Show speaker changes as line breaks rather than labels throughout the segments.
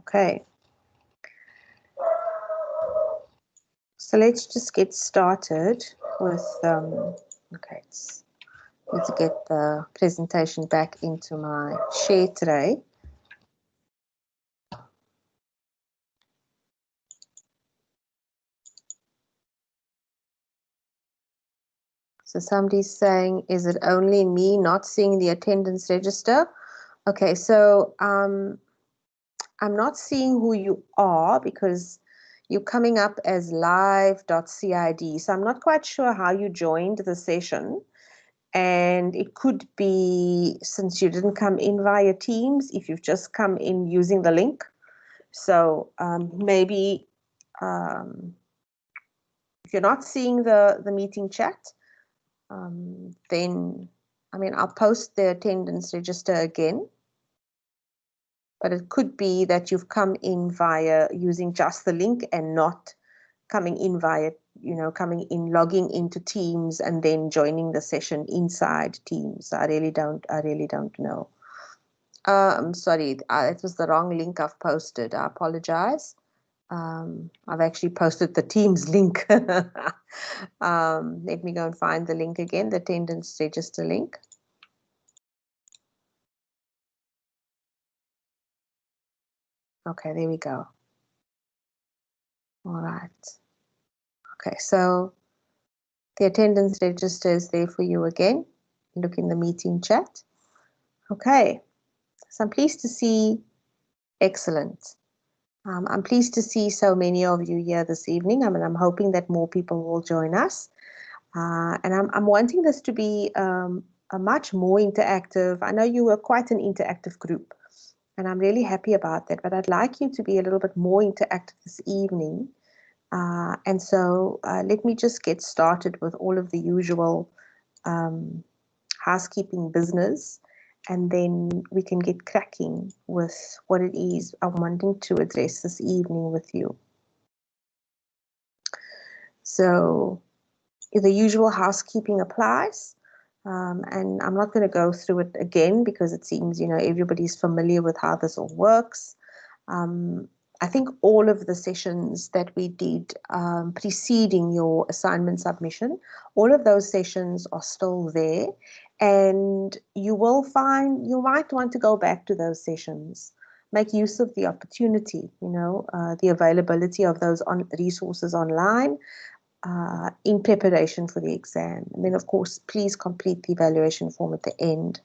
Okay. So let's just get started with, okay, let's get the presentation back into my share tray. So somebody's saying, is it only me not seeing the attendance register? Okay, so I'm not seeing who you are because you're coming up as live.cid. So I'm not quite sure how you joined the session. And it could be, since you didn't come in via Teams, if you've just come in using the link. So maybe if you're not seeing the meeting chat, then, I mean, I'll post the attendance register again. But it could be that you've come in via using just the link and not coming in via, logging into Teams and then joining the session inside Teams. I really don't know. I'm sorry, it was the wrong link I've posted. I apologize. I've actually posted the Teams link. Let me go and find the link again, the attendance register link. Okay, there we go. All right. Okay, so the attendance register is there for you again. Look in the meeting chat. Okay, so I'm pleased to see, excellent. I'm pleased to see so many of you here this evening. I mean, I'm hoping that more people will join us. And I'm wanting this to be a much more interactive. I know you were quite an interactive group, and I'm really happy about that, but I'd like you to be a little bit more interactive this evening. And so let me just get started with all of the usual housekeeping business, and then we can get cracking with what it is I'm wanting to address this evening with you. So the usual housekeeping applies, and I'm not going to go through it again because it seems, everybody's familiar with how this all works. I think all of the sessions that we did preceding your assignment submission, all of those sessions are still there, and you might want to go back to those sessions. Make use of the opportunity, the availability of those resources online in preparation for the exam. And then, of course, please complete the evaluation form at the end.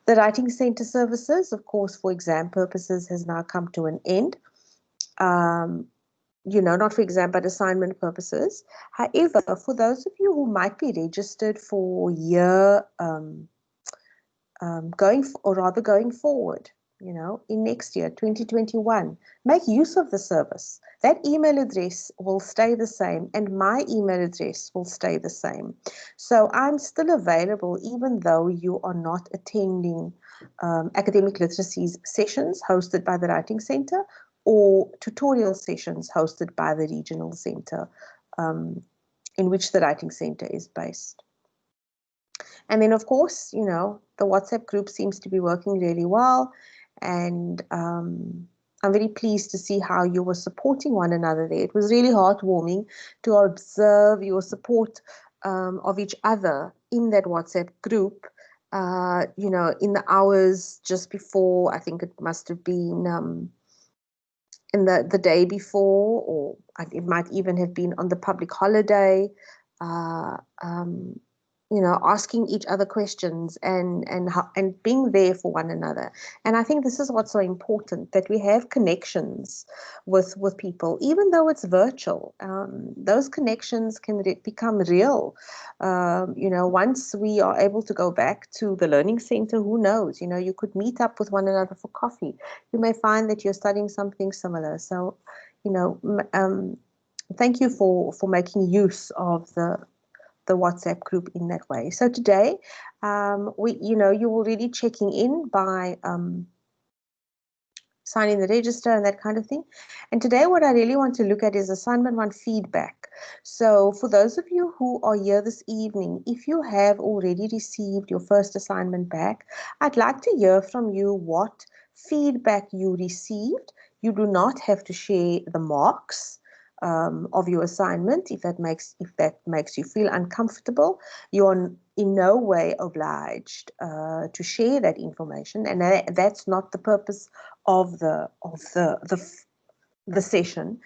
The Writing Center services, of course, for exam purposes, has now come to an end. Not for exam, but assignment purposes. However, for those of you who might be registered for year going forward, in next year, 2021, make use of the service. That email address will stay the same, and my email address will stay the same. So I'm still available even though you are not attending academic literacy sessions hosted by the Writing Center or tutorial sessions hosted by the regional center in which the Writing Center is based. And then, of course, the WhatsApp group seems to be working really well. And I'm very pleased to see how you were supporting one another there. It was really heartwarming to observe your support of each other in that WhatsApp group, in the hours just before. I think it must have been in the day before, or it might even have been on the public holiday. Asking each other questions and being there for one another. And I think this is what's so important, that we have connections with people, even though it's virtual. Those connections can become real. Once we are able to go back to the learning center, who knows? You could meet up with one another for coffee. You may find that you're studying something similar. So, thank you for making use of the WhatsApp group in that way. So today, you're already checking in by signing the register and that kind of thing. And today what I really want to look at is assignment 1 feedback. So for those of you who are here this evening, if you have already received your first assignment back, I'd like to hear from you what feedback you received. You do not have to share the marks of your assignment if that makes you feel uncomfortable. You're in no way obliged to share that information, and that's not the purpose of the session.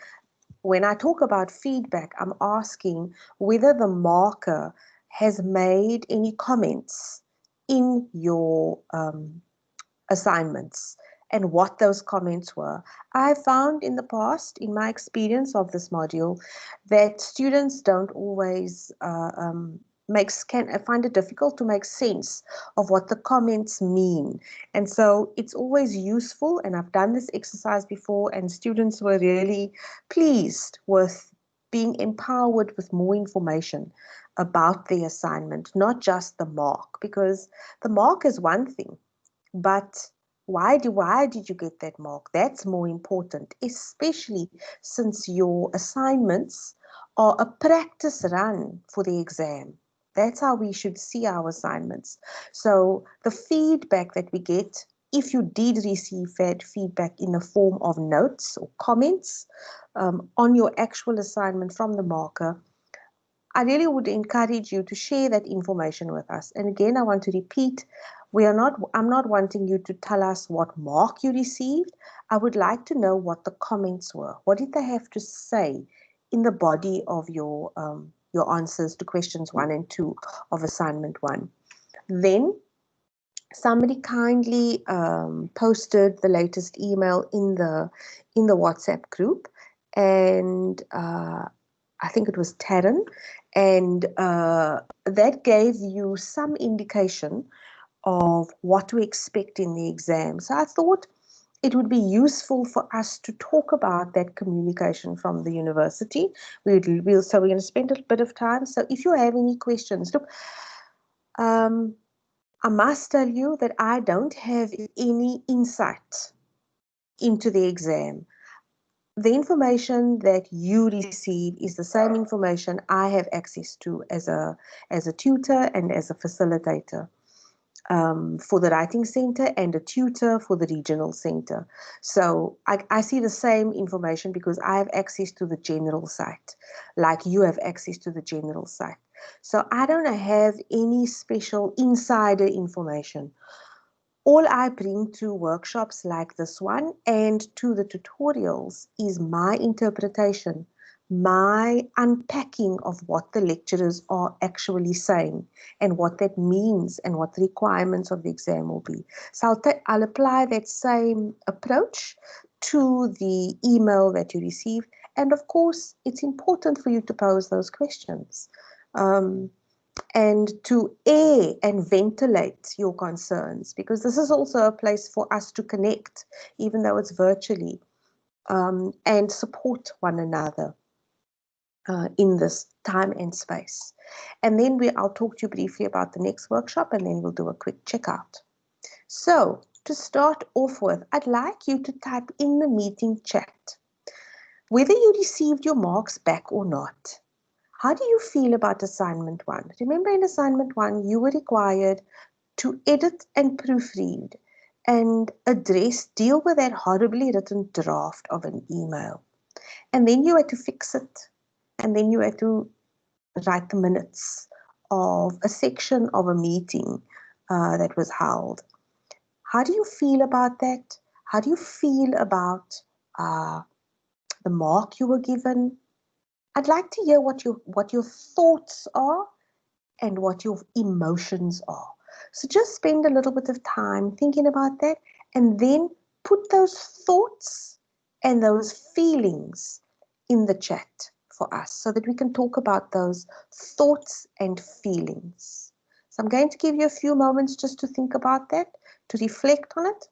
When I talk about feedback, I'm asking whether the marker has made any comments in your assignments and what those comments were. I found in the past, in my experience of this module, that students don't always find it difficult to make sense of what the comments mean. And so it's always useful, and I've done this exercise before, and students were really pleased with being empowered with more information about the assignment, not just the mark, because the mark is one thing, but why did you get that mark? That's more important, especially since your assignments are a practice run for the exam. That's how we should see our assignments. So the feedback that we get, if you did receive feedback in the form of notes or comments on your actual assignment from the marker, I really would encourage you to share that information with us. And again, I want to repeat, I'm not wanting you to tell us what mark you received. I would like to know what the comments were. What did they have to say in the body of your answers to questions 1 and 2 of assignment 1? Then somebody kindly posted the latest email in the WhatsApp group, and I think it was Taryn, and that gave you some indication of what to expect in the exam. So I thought it would be useful for us to talk about that communication from the university. So we're going to spend a bit of time. So if you have any questions, look, I must tell you that I don't have any insight into the exam. The information that you receive is the same information I have access to as a tutor and as a facilitator for the writing center, and a tutor for the regional center. So I see the same information because I have access to the general site, like you have access to the general site. So I don't have any special insider information. All I bring to workshops like this one and to the tutorials is my interpretation, my unpacking of what the lecturers are actually saying and what that means and what the requirements of the exam will be. So I'll apply that same approach to the email that you receive. And of course, it's important for you to pose those questions. And to air and ventilate your concerns, because this is also a place for us to connect, even though it's virtually, and support one another in this time and space. And then I'll talk to you briefly about the next workshop, and then we'll do a quick checkout. So to start off with, I'd like you to type in the meeting chat whether you received your marks back or not. How do you feel about assignment 1? Remember, in assignment 1, you were required to edit and proofread and deal with that horribly written draft of an email. And then you had to fix it. And then you had to write the minutes of a section of a meeting that was held. How do you feel about that? How do you feel about the mark you were given? I'd like to hear what your thoughts are and what your emotions are. So just spend a little bit of time thinking about that, and then put those thoughts and those feelings in the chat for us so that we can talk about those thoughts and feelings. So I'm going to give you a few moments just to think about that, to reflect on it.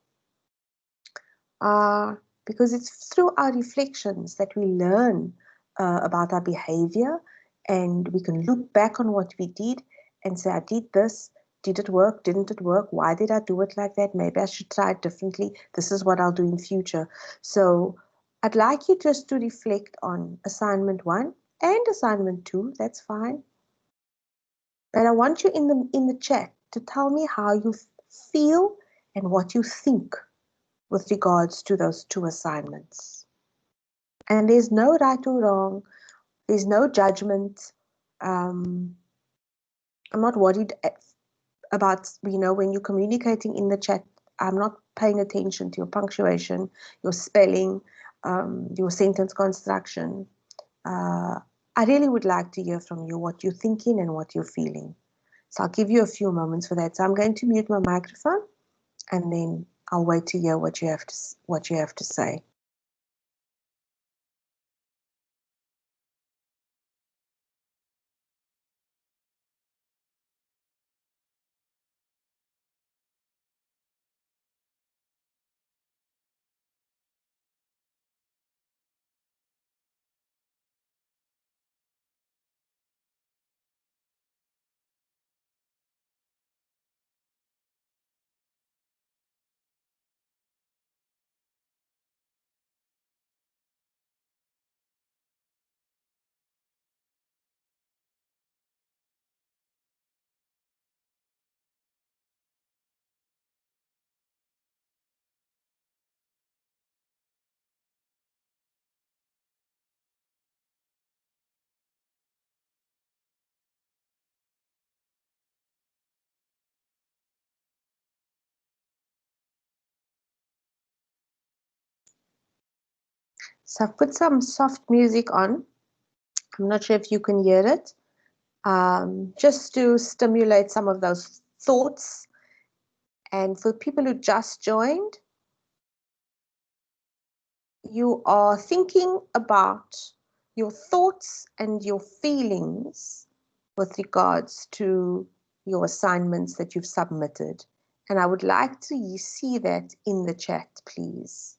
Because it's through our reflections that we learn about our behavior, and we can look back on what we did and say, I did this, did it work, didn't it work, why did I do it like that, maybe I should try it differently, this is what I'll do in future. So I'd like you just to reflect on assignment 1 and assignment 2, that's fine. But I want you in the chat to tell me how you feel and what you think with regards to those 2 assignments. And there's no right or wrong. There's no judgment. I'm not worried about, when you're communicating in the chat, I'm not paying attention to your punctuation, your spelling, your sentence construction. I really would like to hear from you what you're thinking and what you're feeling. So I'll give you a few moments for that. So I'm going to mute my microphone, and then I'll wait to hear what you have to say. So I've put some soft music on. I'm not sure if you can hear it. Just to stimulate some of those thoughts. And for people who just joined, you are thinking about your thoughts and your feelings with regards to your assignments that you've submitted. And I would like to see that in the chat, please.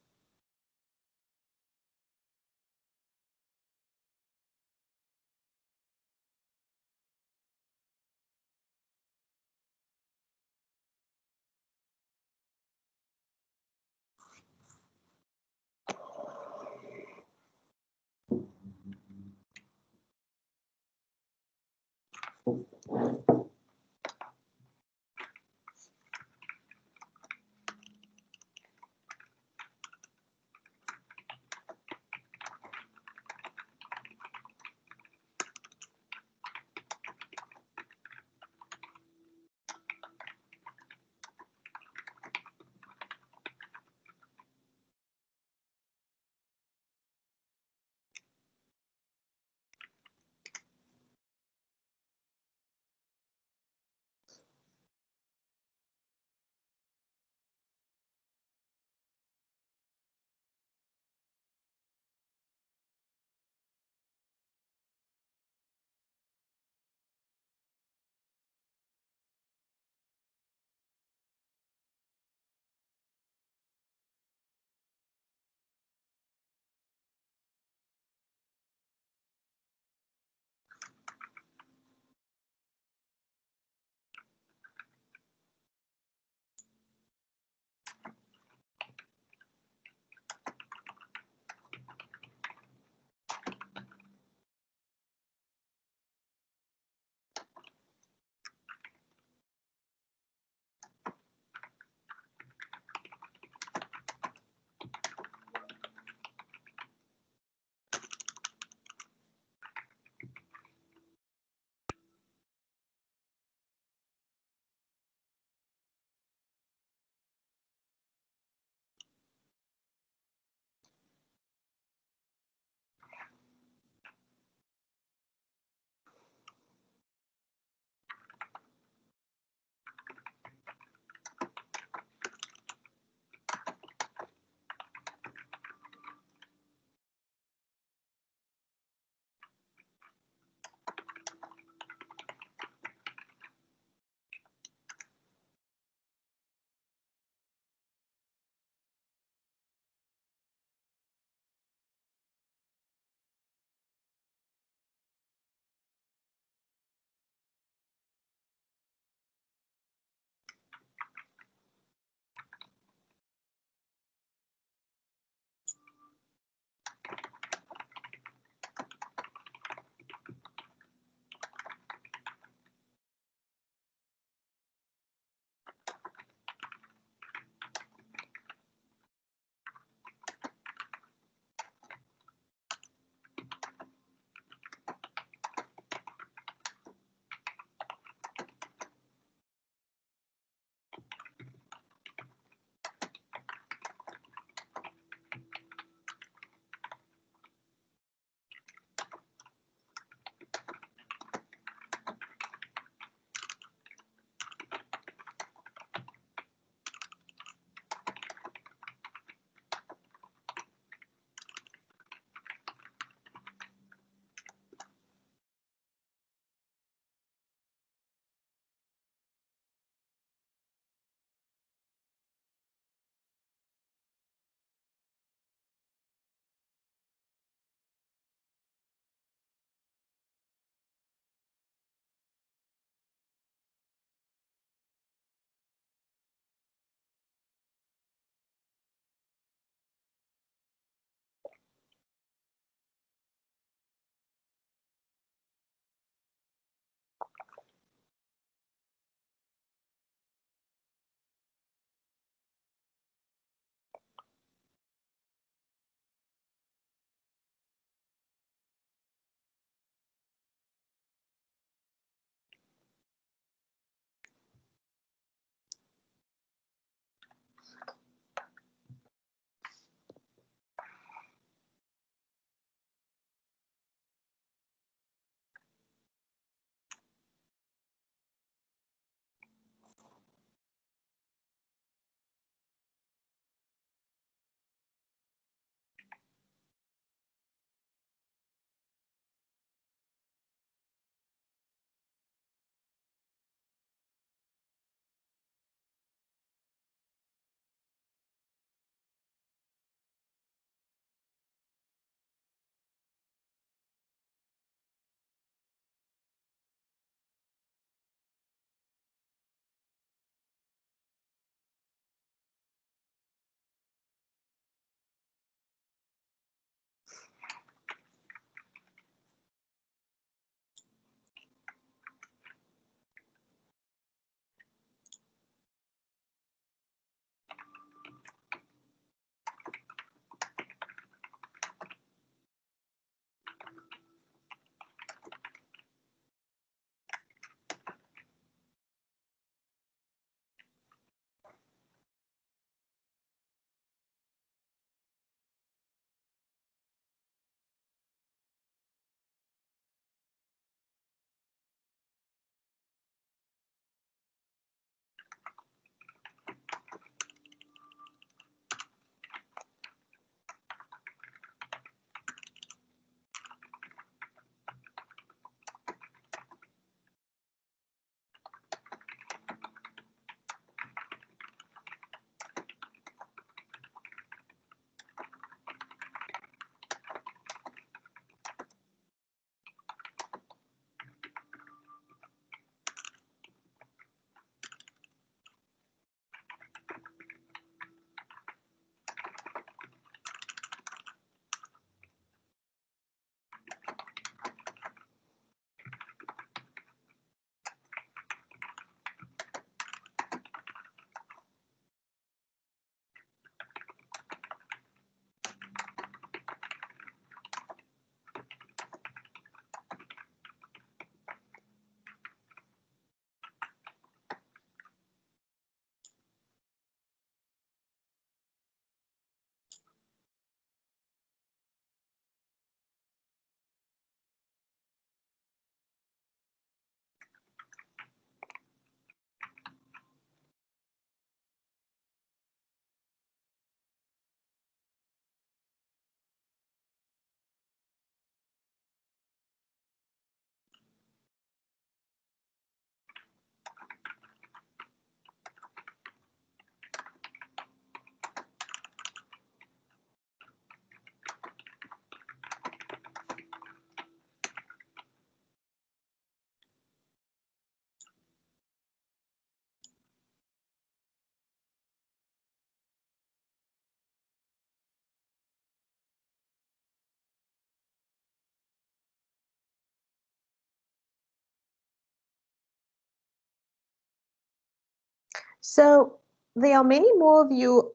So there are many more of you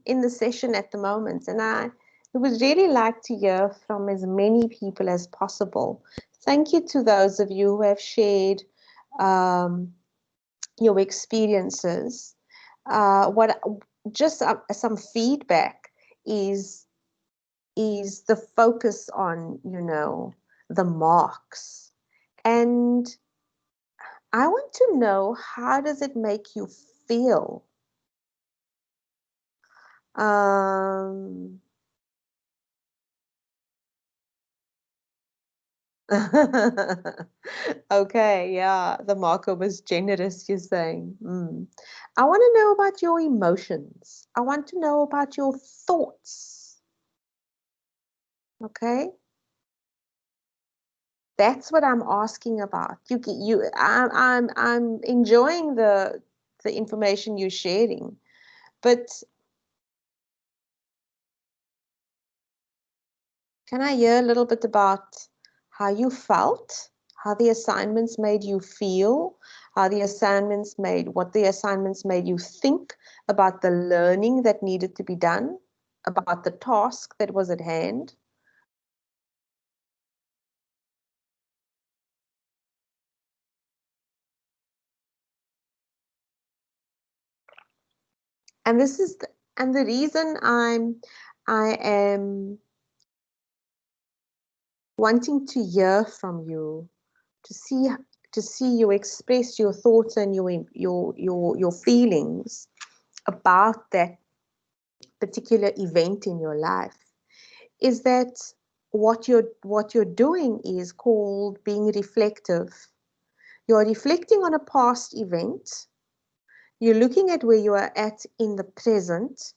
in the session at the moment, and I would really like to hear from as many people as possible. Thank you to those of you who have shared your experiences. What just some feedback is the focus on, the marks. And I want to know, how does it make you feel? Um, okay, yeah, the marker was generous, you're saying. I want to know about your emotions. I want to know about your thoughts. Okay, that's what I'm asking about. I'm enjoying the information you're sharing, but can I hear a little bit about how you felt, how the assignments made you feel, what the assignments made you think about the learning that needed to be done, about the task that was at hand? And and the reason I am wanting to hear from you, to see you express your thoughts and your feelings about that particular event in your life, is that what you're doing is called being reflective. You're reflecting on a past event, you're looking at where you are at in the present,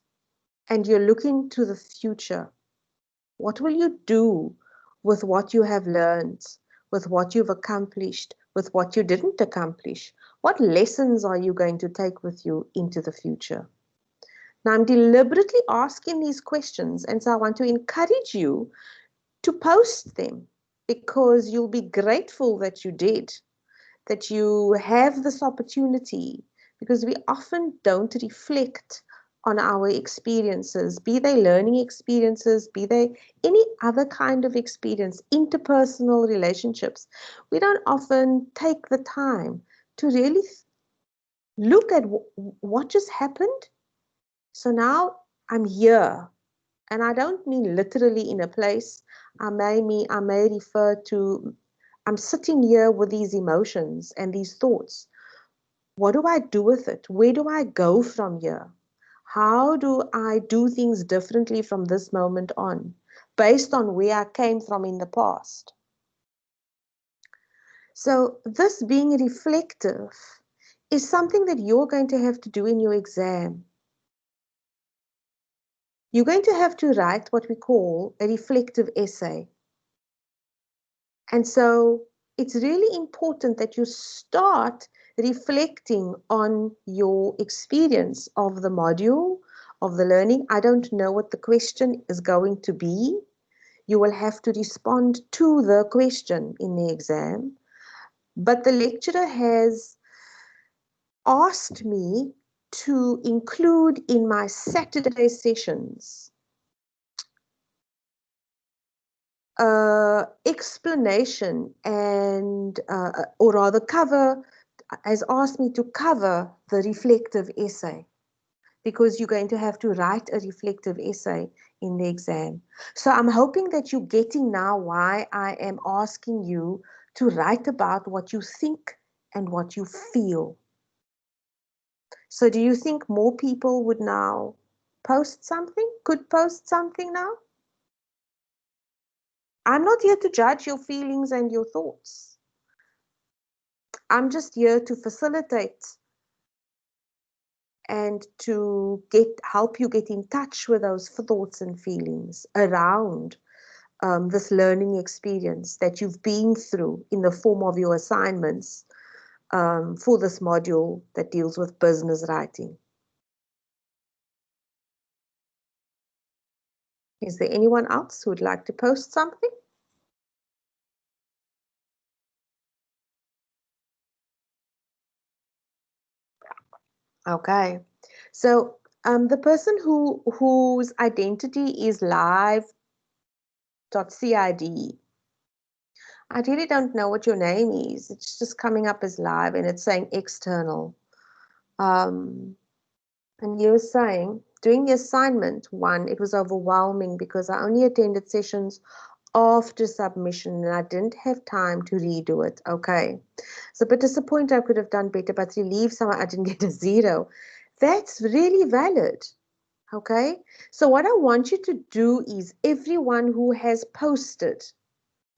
and you're looking to the future. What will you do with what you have learned, with what you've accomplished, with what you didn't accomplish? What lessons are you going to take with you into the future? Now, I'm deliberately asking these questions, and so I want to encourage you to post them, because you'll be grateful that you did, that you have this opportunity, because we often don't reflect on our experiences, be they learning experiences, be they any other kind of experience, interpersonal relationships. We don't often take the time to really look at what just happened. So now I'm here, and I don't mean literally in a place. I may refer to, I'm sitting here with these emotions and these thoughts. What do I do with it? Where do I go from here? How do I do things differently from this moment on, based on where I came from in the past? So this being reflective is something that you're going to have to do in your exam. You're going to have to write what we call a reflective essay. And so it's really important that you start reflecting on your experience of the module, of the learning. I don't know what the question is going to be. You will have to respond to the question in the exam. But the lecturer has asked me to include in my Saturday sessions explanation or rather has asked me to cover the reflective essay, because you're going to have to write a reflective essay in the exam. So I'm hoping that you're getting now why I am asking you to write about what you think and what you feel. So do you think more people would now could post something now? I'm not here to judge your feelings and your thoughts. I'm just here to facilitate and to help you get in touch with those thoughts and feelings around this learning experience that you've been through in the form of your assignments for this module that deals with business writing. Is there anyone else who would like to post something? Okay. So the person whose identity is live.cid, I really don't know what your name is. It's just coming up as live and it's saying external. And you're saying, doing the assignment one, it was overwhelming because I only attended sessions after submission and I didn't have time to redo it. Okay. So a bit disappointed, I could have done better, but relieved somehow I didn't get a 0. That's really valid. Okay. So what I want you to do is everyone who has posted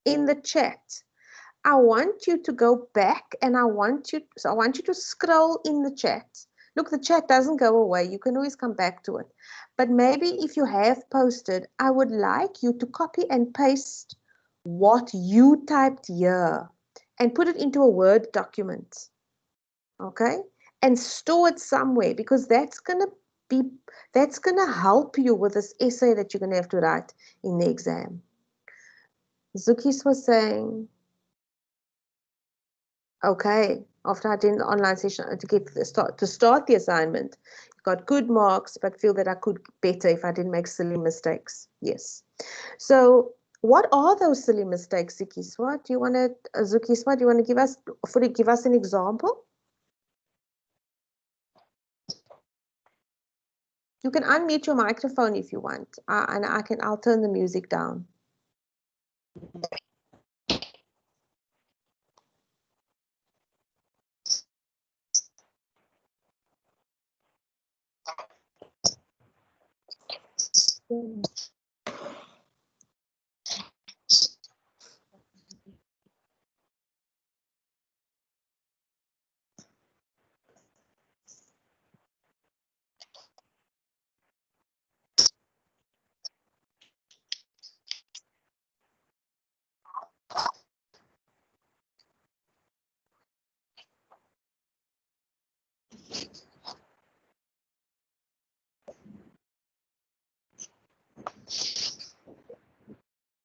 in the chat, I want you to go back and I want you to scroll in the chat. Look, the chat doesn't go away. You can always come back to it. But maybe if you have posted, I would like you to copy and paste what you typed here and put it into a Word document. Okay? And store it somewhere because that's going to help you with this essay that you're going to have to write in the exam. Zukis was saying, okay, after I did the online session to start the assignment, got good marks, but feel that I could better if I didn't make silly mistakes. Yes. So what are those silly mistakes, Zukiswa? Do you want to give us an example? You can unmute your microphone if you want, and I'll turn the music down.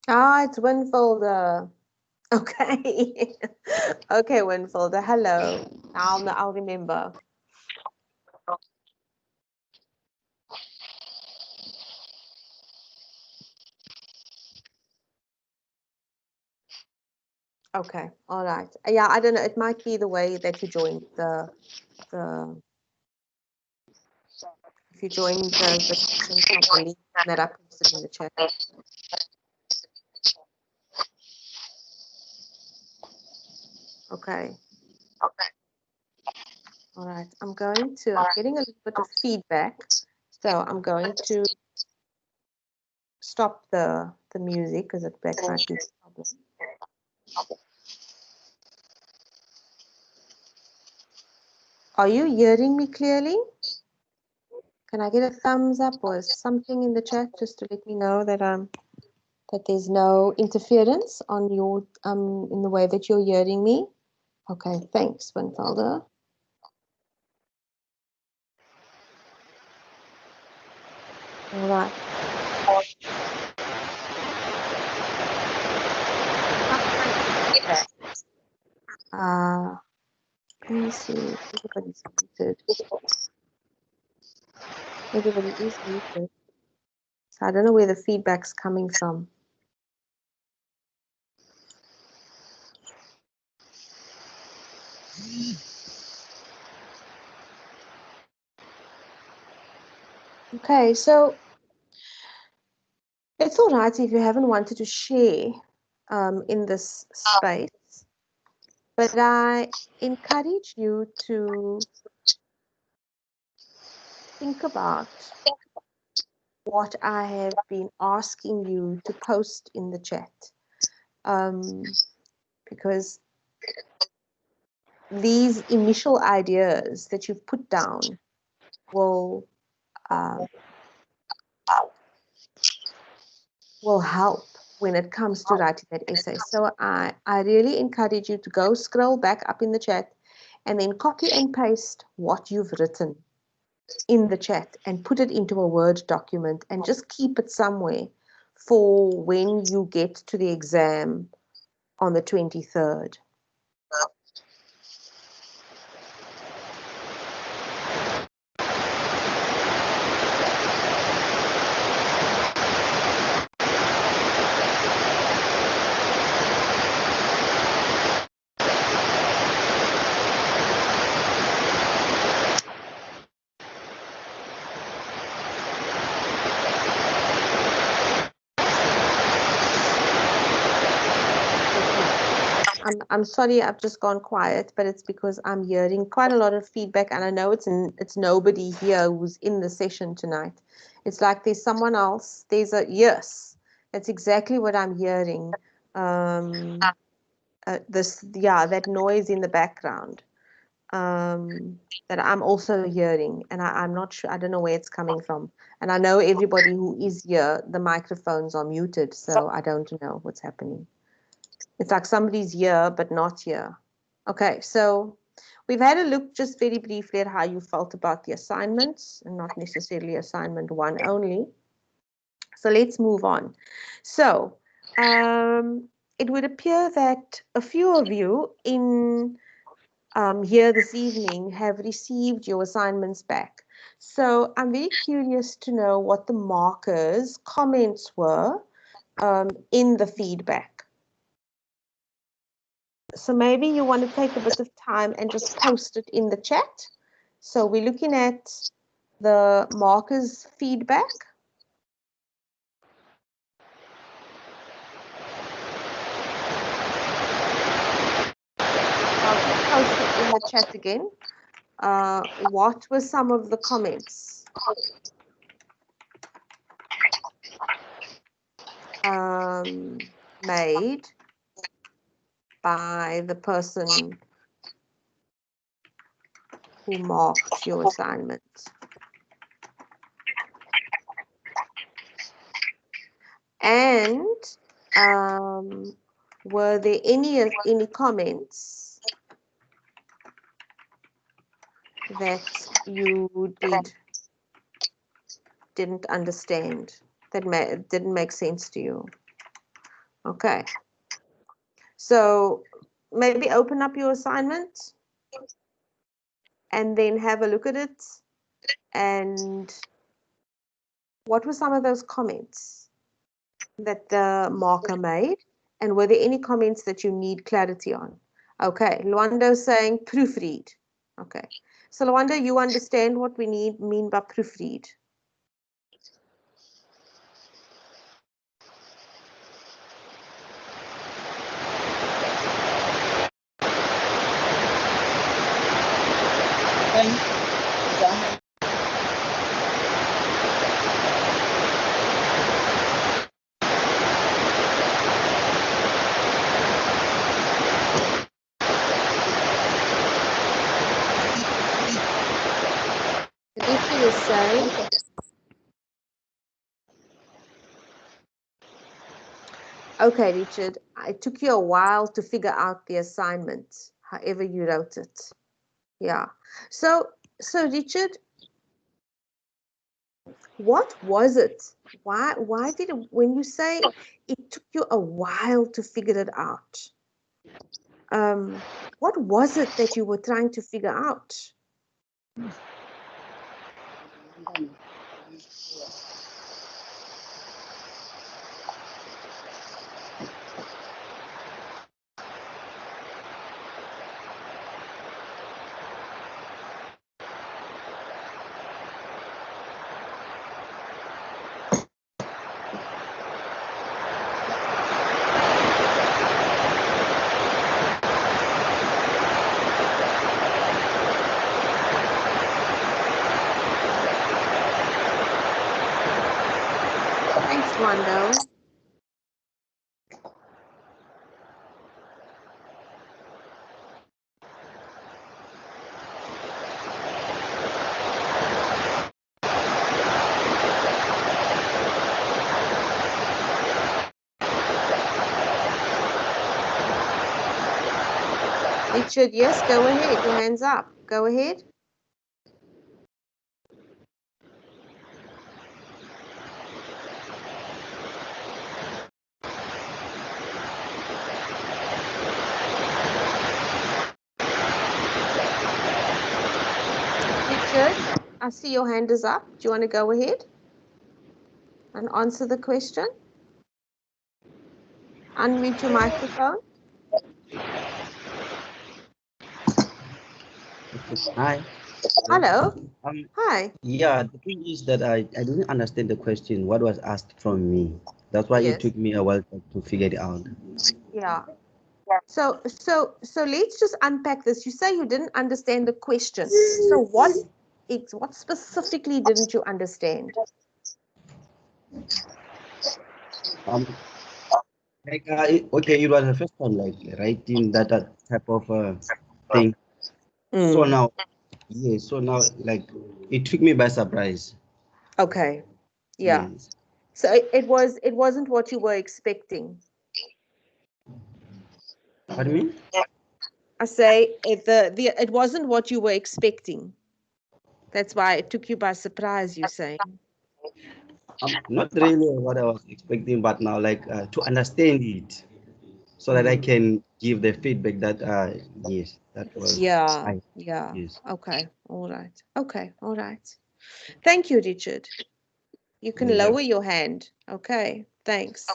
It's Winfolder. Okay. Okay, Winfolder. Hello. I'll remember. Okay. All right. Yeah, I don't know. It might be the way that you joined the if you joined the session properly that I posted in the chat. Okay. All right. I'm getting a little bit of feedback. So I'm going to stop the music because that might be a problem. Are you hearing me clearly? Can I get a thumbs up or something in the chat just to let me know that that there's no interference on your in the way that you're hearing me? Okay, thanks, Winfelder. All right. Let me see. Everybody's muted. Everybody is muted. So I don't know where the feedback's coming from. Okay, so it's all right if you haven't wanted to share in this space, but I encourage you to think about what I have been asking you to post in the chat, because these initial ideas that you've put down will help when it comes to writing that essay. So I really encourage you to go scroll back up in the chat and then copy and paste what you've written in the chat and put it into a Word document and just keep it somewhere for when you get to the exam on the 23rd. I'm sorry, I've just gone quiet, but it's because I'm hearing quite a lot of feedback, and I know it's nobody here who's in the session tonight. It's like there's someone else. There's a yes. That's exactly what I'm hearing. That noise in the background. That I'm also hearing, and I'm not sure. I don't know where it's coming from. And I know everybody who is here, the microphones are muted, so I don't know what's happening. It's like somebody's here, but not here. Okay, so we've had a look just very briefly at how you felt about the assignments, and not necessarily assignment 1 only. So let's move on. So it would appear that a few of you in here this evening have received your assignments back. So I'm very curious to know what the markers, comments were in the feedback. So maybe you want to take a bit of time and just post it in the chat. So we're looking at the markers feedback. I'll just post it in the chat again. What were some of the comments? Made by the person who marked your assignment. And were there any comments that you didn't understand, that didn't make sense to you? Okay. So maybe open up your assignment and then have a look at it. And what were some of those comments that the marker made? And were there any comments that you need clarity on? Okay, Luando's saying proofread. Okay. So Luando, you understand what we mean by proofread? Richard is saying, okay, Richard, it took you a while to figure out the assignment, however you wrote it. Yeah. So Richard, what was it? Why did it, when you say it took you a while to figure it out, what was it that you were trying to figure out? Thanks, Wando. Richard, yes, go ahead. Your hand's up. Go ahead. Richard, I see your hand is up. Do you want to go ahead and answer the question? Unmute your microphone.
Hi.
Hello. Hi.
Yeah, the thing is that I didn't understand the question, what was asked from me. That's why it
Yes.
took me a while to figure it out.
Yeah. So let's just unpack this. You say you didn't understand the question. So what specifically didn't you understand?
Like okay, it was the first time like writing that type of thing. So now, yeah, so now like it took me by surprise.
Okay. Yeah.
Yes.
So it wasn't what you were expecting.
What do you mean?
I say it wasn't what you were expecting. That's why it took you by surprise, you say.
Not really what I was expecting, but now like to understand it, so that I can give the feedback that yes, that was
Yeah,
I
yeah.
yes.
Okay, all right. Okay, all right. Thank you, Richard. You can
Yeah.
lower your hand. Okay, thanks.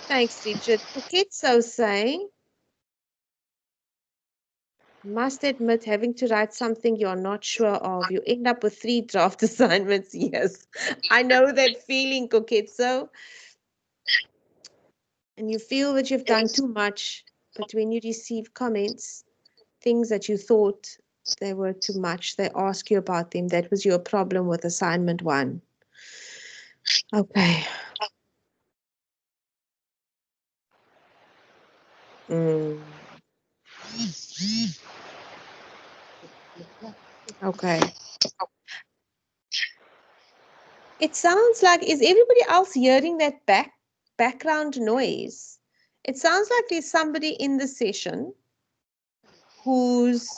Thanks, Richard. Puketso saying, must admit, having to write something you're not sure of, you end up with 3 draft assignments. Yes, I know that feeling, Koketso. And you feel that you've done too much, but when you receive comments, things that you thought they were too much, they ask you about them. That was your problem with assignment 1. Okay. Okay. It sounds like, is everybody else hearing that background noise? It sounds like there's somebody in the session who's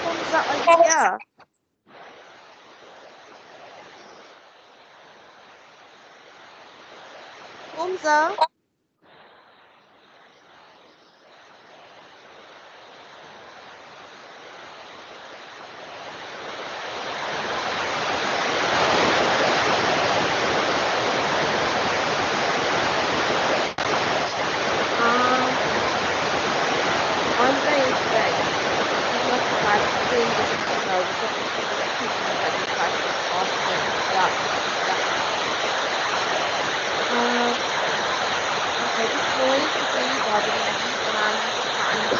Hamza, are you here? Hamza? Hamza is back. I did not provide the friend with an email with a previous questions I did try to ask him. Yeah, yeah. Okay, this noise is really bothering me, and I need to find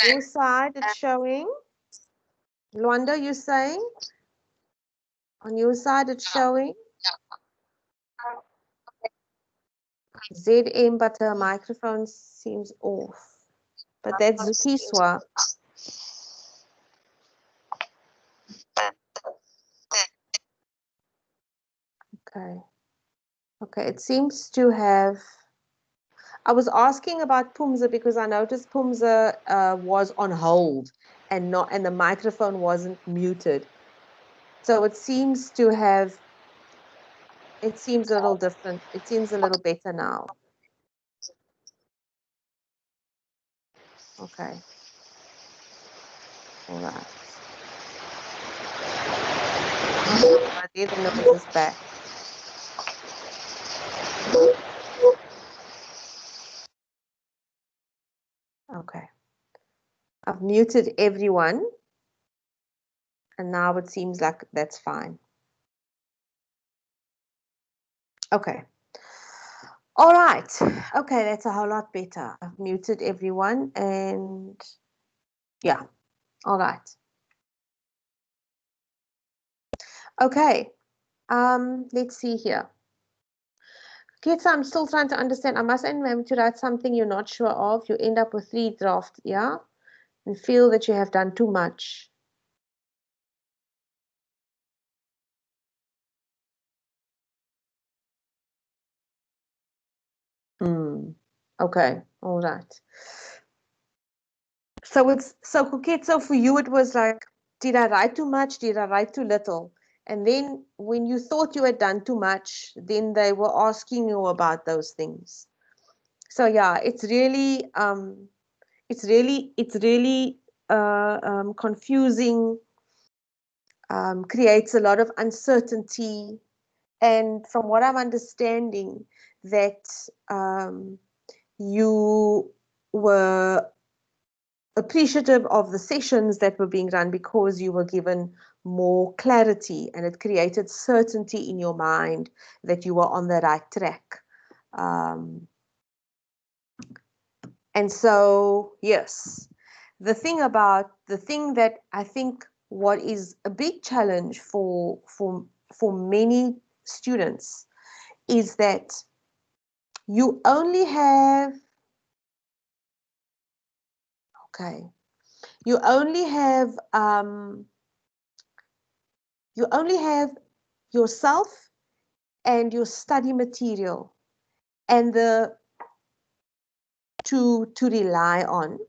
your side. It's showing. Luanda, you saying on your side it's showing ZM, but her microphone seems off. But that's Zukiswa. Okay. Okay, it seems to have. I was asking about Pumza because I noticed Pumza was on hold and the microphone wasn't muted. So it seems to have. It seems a little different. It seems a little better now. Okay. All right. There the noise is back. Okay. I've muted everyone. And now it seems like that's fine. Okay. All right. Okay, that's a whole lot better. I've muted everyone and yeah. All right. Okay. Let's see here. Kids, I'm still trying to understand. I must remember to write something you're not sure of. You end up with 3 drafts, yeah? And feel that you have done too much. Okay, all right. So Kuketso, for you it was like, did I write too much? Did I write too little? And then when you thought you had done too much, then they were asking you about those things. So yeah, it's really confusing, creates a lot of uncertainty. And from what I'm understanding, that you were appreciative of the sessions that were being run because you were given more clarity, and it created certainty in your mind that you were on the right track. And so, yes, the thing that I think what is a big challenge for many students is that you only have, okay, you only have yourself and your study material and to rely on,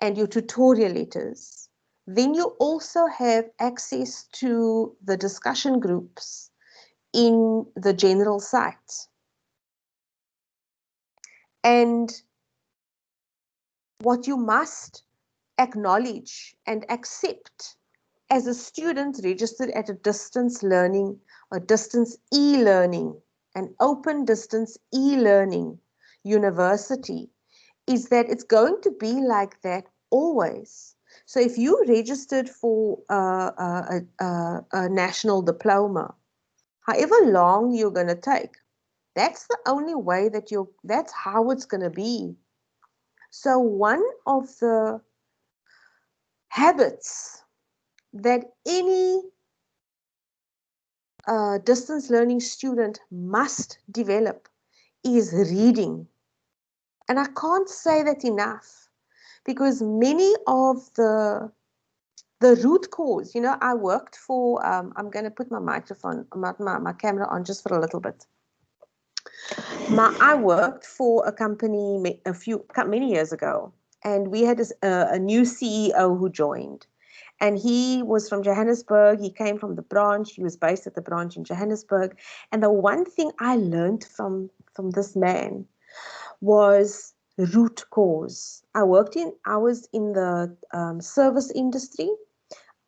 and your tutorial letters. Then you also have access to the discussion groups in the general site. And what you must acknowledge and accept as a student registered at a distance learning or distance e-learning, an open distance e-learning university, is that it's going to be like that always. So if you registered for a national diploma, however long you're going to take, that's the only way that's how it's going to be. So one of the habits that any distance learning student must develop is reading. And I can't say that enough, because many of the root cause, I worked for, I'm going to put my microphone, my camera on just for a little bit. I worked for a company many years ago, and we had a new CEO who joined. And he was from Johannesburg. He came from the branch. He was based at the branch in Johannesburg. And the one thing I learned from this man was root cause. I was in the service industry.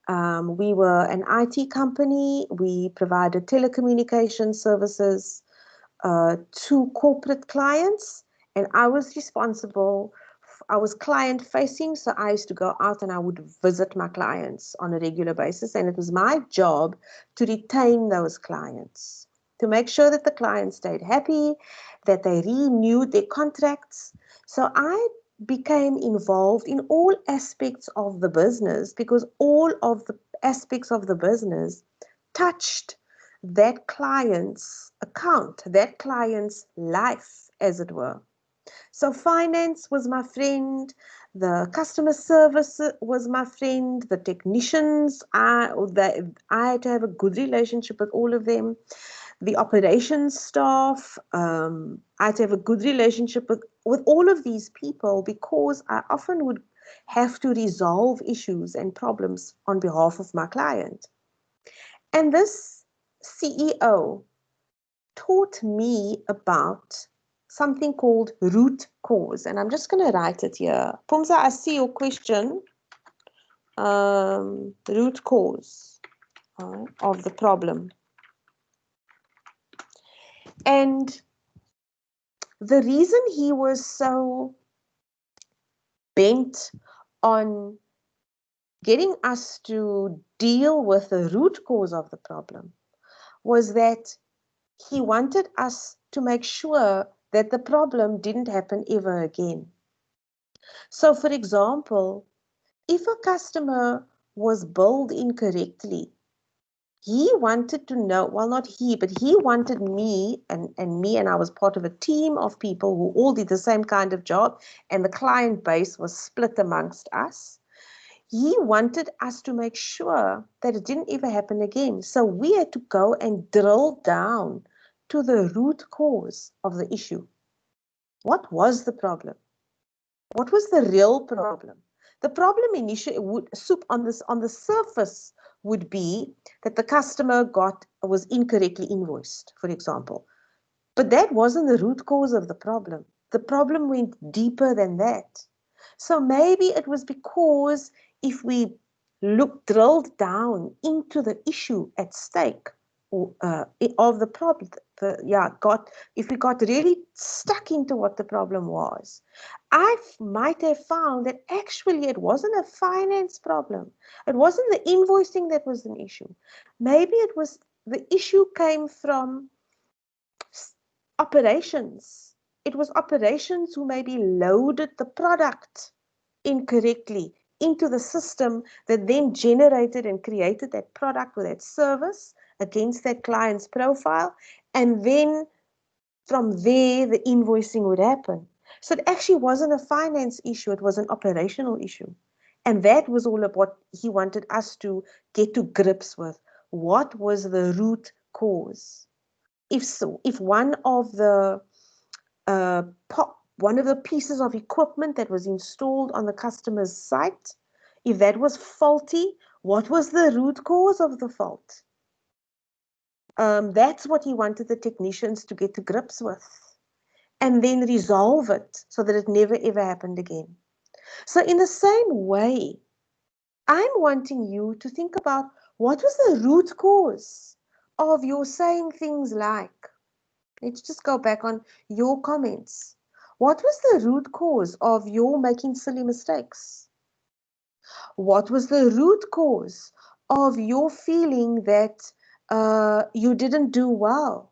We were an IT company. We provided telecommunication services to corporate clients, and I was responsible. I was client facing, so I used to go out and I would visit my clients on a regular basis, and it was my job to retain those clients, to make sure that the clients stayed happy, that they renewed their contracts. So I became involved in all aspects of the business, because all of the aspects of the business touched that client's account, that client's life, as it were. So finance was my friend, the customer service was my friend, the technicians, I had to have a good relationship with all of them. The operations staff, I had to have a good relationship with all of these people, because I often would have to resolve issues and problems on behalf of my client. And this CEO taught me about something called root cause. And I'm just going to write it here. Pumza, I see your question. Root cause of the problem. And the reason he was so bent on getting us to deal with the root cause of the problem was that he wanted us to make sure that the problem didn't happen ever again. So, for example, if a customer was billed incorrectly, he wanted to know, well, not he, but he wanted me and I was part of a team of people who all did the same kind of job, and the client base was split amongst us. He wanted us to make sure that it didn't ever happen again. So we had to go and drill down to the root cause of the issue. What was the problem? What was the real problem? The problem initially on the surface would be that the customer was incorrectly invoiced, for example. But that wasn't the root cause of the problem. The problem went deeper than that. So maybe it was because if we drilled down into the issue at stake of the problem, if we got really stuck into what the problem was, I might have found that actually it wasn't a finance problem. It wasn't the invoicing that was an issue. Maybe it was the issue came from operations. It was operations who maybe loaded the product incorrectly into the system that then generated and created that product or that service against that client's profile. And then from there, the invoicing would happen. So it actually wasn't a finance issue. It was an operational issue. And that was all of what he wanted us to get to grips with. What was the root cause? If so, if one of the pieces of equipment that was installed on the customer's site, if that was faulty, what was the root cause of the fault? That's what he wanted the technicians to get to grips with and then resolve it so that it never ever happened again. So in the same way, I'm wanting you to think about what was the root cause of your saying things like, let's just go back on your comments. What was the root cause of your making silly mistakes? What was the root cause of your feeling that you didn't do well?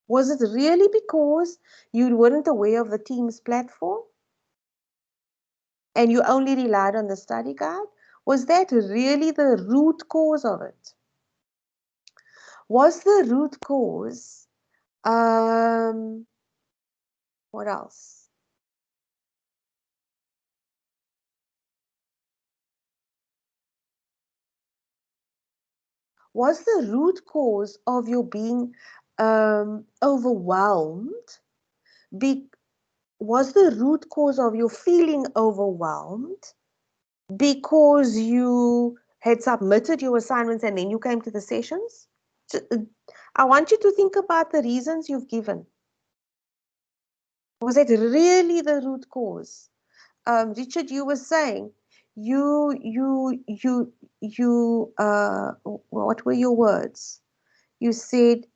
Was it really because you weren't aware of the Teams platform and you only relied on the study guide? Was that really the root cause of it? Was the root cause, what else? Was the root cause of your being overwhelmed? Was the root cause of your feeling overwhelmed because you had submitted your assignments and then you came to the sessions? I want you to think about the reasons you've given. Was it really the root cause? Richard, you were saying what were your words? You said,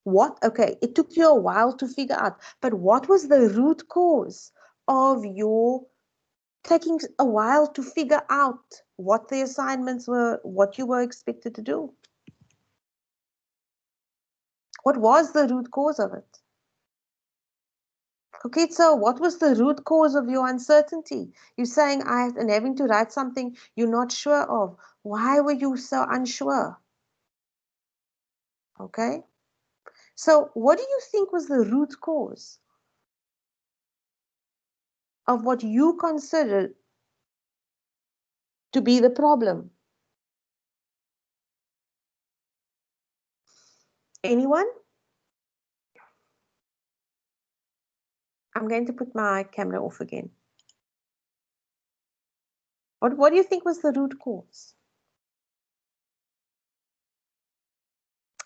what? Okay, it took you a while to figure out, but what was the root cause of your taking a while to figure out what the assignments were, what you were expected to do? What was the root cause of it? Okay, so what was the root cause of your uncertainty? You're saying and having to write something you're not sure of. Why were you so unsure? Okay, so what do you think was the root cause of what you considered to be the problem? Anyone? I'm going to put my camera off again. What do you think was the root cause?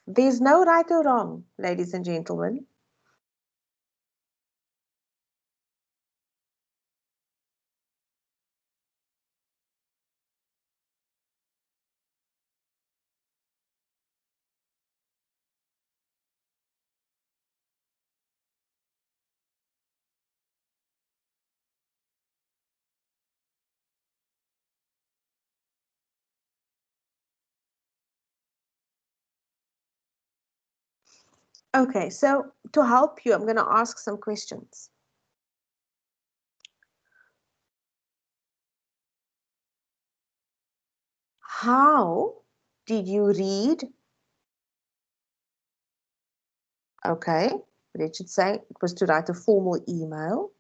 There's no right or wrong, ladies and gentlemen. Okay, so to help you, I'm going to ask some questions. How did you read? Okay, Richard saying it was to write a formal email.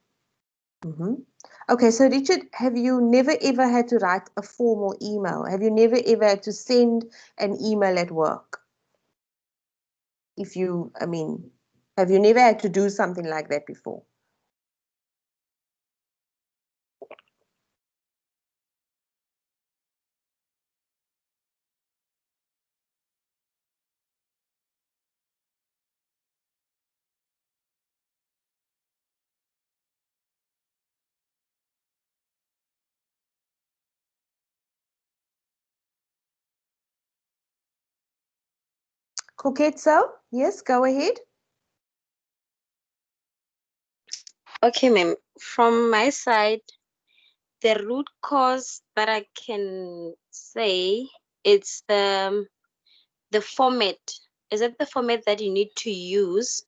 Okay, so Richard, have you never ever had to write a formal email? Have you never ever had to send an email at work? Have you never had to do something like that before? Koketso, yes, go ahead.
Okay, ma'am. From my side, the root cause that I can say it's the format. Is it the format that you need to use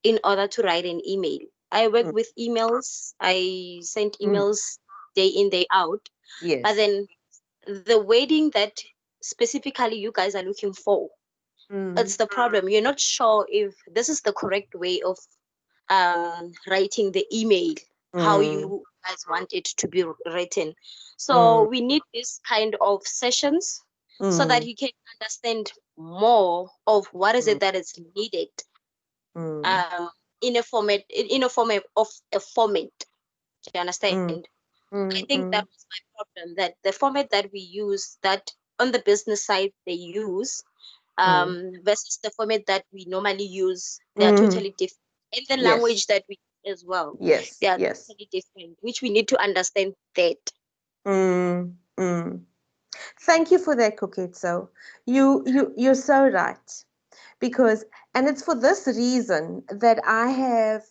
in order to write an email? I work
Mm,
with emails. I send
mm,
emails day in, day out. But
yes.
then the wording that specifically you guys are looking for,
Mm,
it's the problem. You're not sure if this is the correct way of writing the email, how
mm,
you guys want it to be written. So
mm,
we need this kind of sessions so that
mm,
you can understand more of what is
mm,
it that is needed
mm,
um, in a format of a format. Do you understand?
mm,
I
mm,
think that
mm,
was my problem. That the format that we use, that on the business side they use,
mm,
versus the format that we normally use, they are
mm.
totally different. And the
Yes,
language that we use as well,
yes,
they are
yes.
totally different, which we need to understand that.
Mm, mm. Thank you for that, Koketso. You're so right. Because, and it's for this reason that I have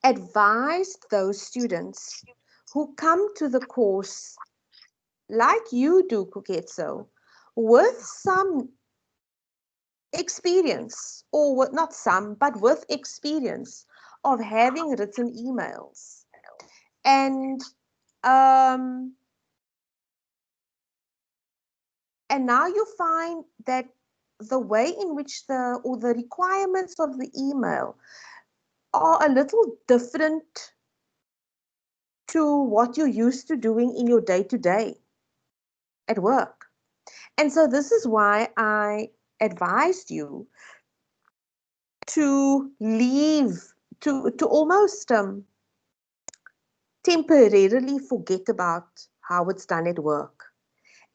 advised those students who come to the course like you do, Koketso, with some experience, or with, not some, but with experience of having written emails. And um, and now you find that the way in which the requirements of the email are a little different to what you're used to doing in your day to day at work. And so this is why I advised you to leave, to almost temporarily forget about how it's done at work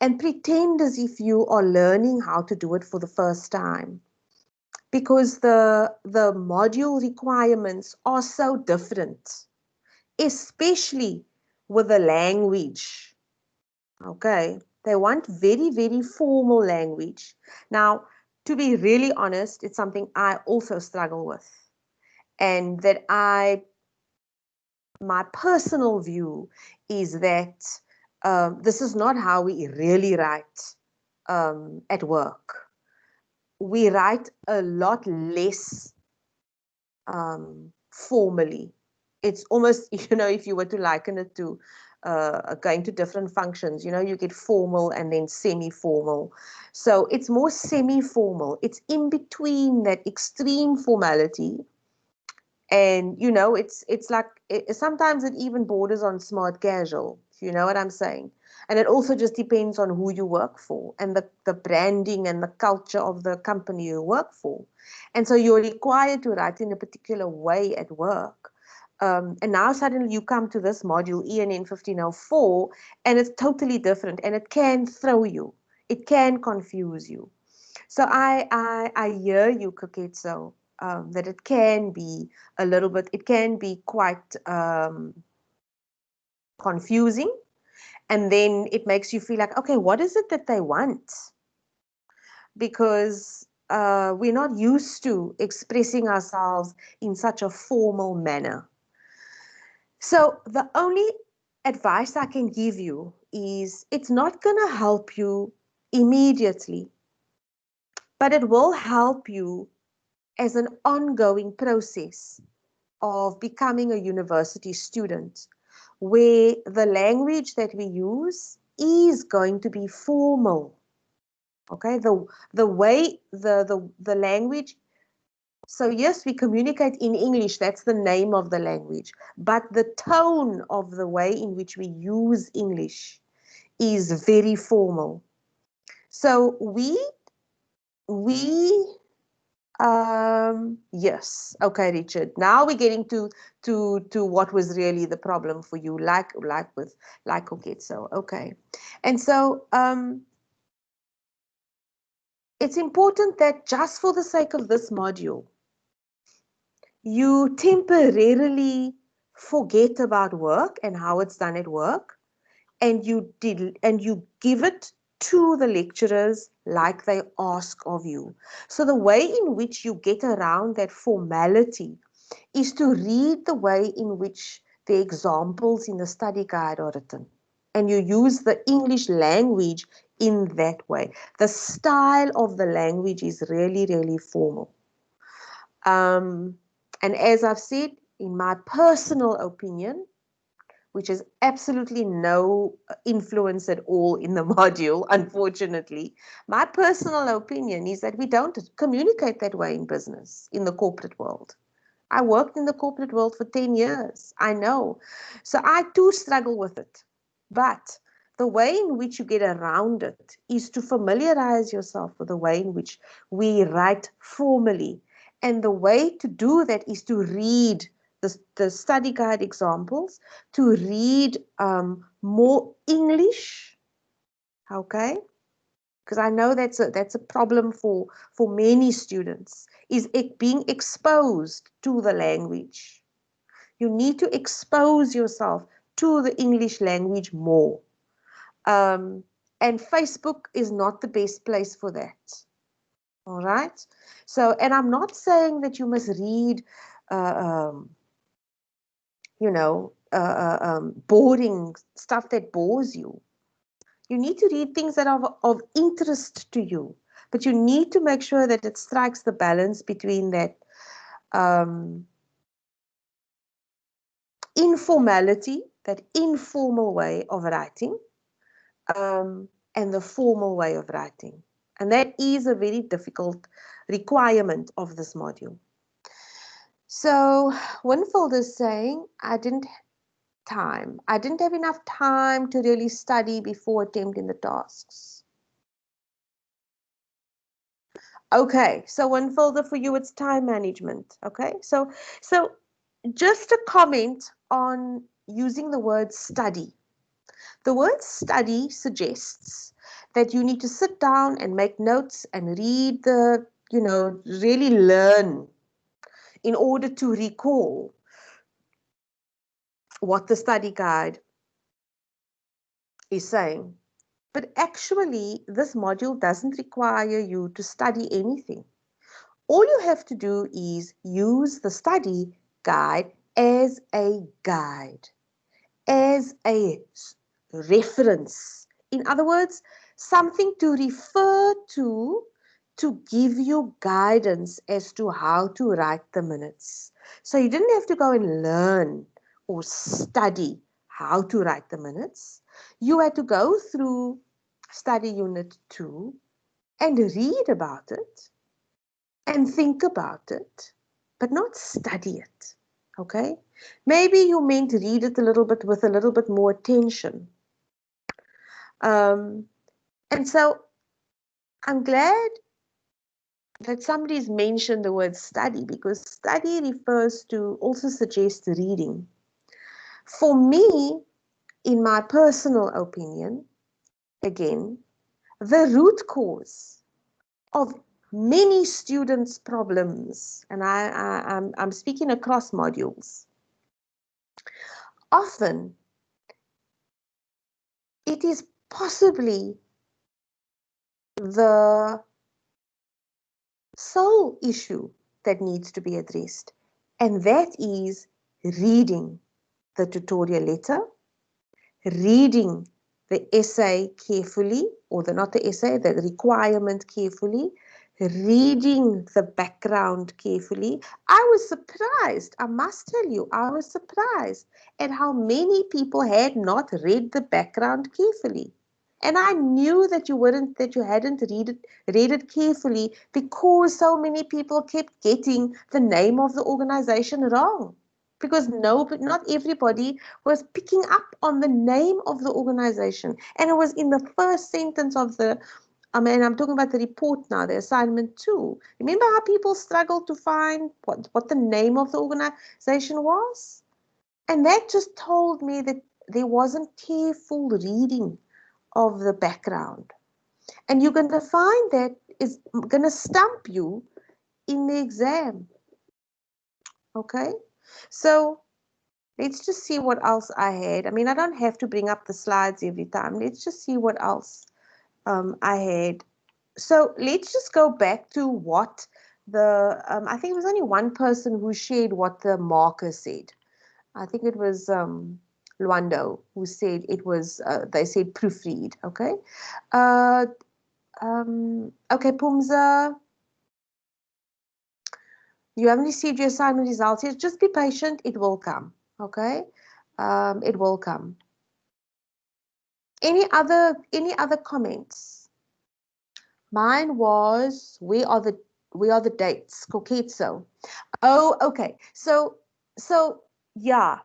and pretend as if you are learning how to do it for the first time, because the module requirements are so different, especially with the language. Okay, they want very, very formal language. Now, to be really honest, it's something I also struggle with, and that my personal view is that this is not how we really write at work. We write a lot less formally. It's almost, if you were to liken it to going to different functions, you get formal and then semi-formal. So it's more semi-formal. It's in between that extreme formality. And, it's like, sometimes it even borders on smart casual. You know what I'm saying? And it also just depends on who you work for and the branding and the culture of the company you work for. And so you're required to write in a particular way at work. And now suddenly you come to this module, ENN1504, and it's totally different, and it can throw you. It can confuse you. So I hear you, Koketso, that it can be a little bit, it can be quite confusing. And then it makes you feel like, okay, what is it that they want? Because we're not used to expressing ourselves in such a formal manner. So the only advice I can give you is it's not going to help you immediately, but it will help you as an ongoing process of becoming a university student, where the language that we use is going to be formal. Okay, the way the language. So yes, we communicate in English. That's the name of the language, but the tone of the way in which we use English is very formal. So we yes. Okay, Richard. Now we're getting to what was really the problem for you, like Koketso. Okay. And so it's important that just for the sake of this module, you temporarily forget about work and how it's done at work, and you give it to the lecturers like they ask of you. So the way in which you get around that formality is to read the way in which the examples in the study guide are written. And you use the English language in that way. The style of the language is really, really formal. And as I've said, in my personal opinion, which has absolutely no influence at all in the module, unfortunately. My personal opinion is that we don't communicate that way in business, in the corporate world. I worked in the corporate world for 10 years. I know. So I too struggle with it. But the way in which you get around it is to familiarize yourself with the way in which we write formally. And the way to do that is to read the study guide examples, to read more English, okay? Because I know that's a problem for many students, is being exposed to the language. You need to expose yourself to the English language more. And Facebook is not the best place for that. All right? So, and I'm not saying that you must read boring stuff that bores you. You need to read things that are of interest to you, but you need to make sure that it strikes the balance between that informality, that informal way of writing, and the formal way of writing. And that is a very difficult requirement of this module. So Winfield is saying, I didn't have enough time to really study before attempting the tasks. Okay, so Winfield, for you, it's time management. Okay, so just a comment on using the word study. The word study suggests that you need to sit down and make notes and read really learn in order to recall what the study guide is saying. But actually, this module doesn't require you to study anything. All you have to do is use the study guide as a guide, as a reference. In other words, something to refer to give you guidance as to how to write the minutes. So you didn't have to go and learn or study how to write the minutes. You had to go through study unit 2 and read about it and think about it, but not study it. Okay? Maybe you meant to read it a little bit with a little bit more attention. And so I'm glad that somebody's mentioned the word study, because study refers to, also suggests reading. For me, in my personal opinion, again, the root cause of many students' problems, and I'm speaking across modules, often it is possibly the sole issue that needs to be addressed, and that is reading the tutorial letter, reading the essay carefully, or not the essay, the requirement carefully, reading the background carefully. I was surprised, I must tell you, I was surprised at how many people had not read the background carefully. And I knew that you hadn't read it carefully, because so many people kept getting the name of the organization wrong. Because not everybody was picking up on the name of the organization. And it was in the first sentence of I'm talking about the report now, the assignment 2. Remember how people struggled to find what the name of the organization was? And that just told me that there wasn't careful reading of the background. And you're going to find that is going to stump you in the exam. Okay? So let's just see what else I had. I mean, I don't have to bring up the slides every time. Let's just see what else I had. So let's just go back to what the, I think it was only one person who shared what the marker said. I think it was Luando who said it was, they said proofread, okay? Okay, Pumza, you haven't received your assignment results yet. Just be patient, it will come, okay? It will come. Any other comments? Mine was, where are the dates? Koketso. Oh, okay. So yeah,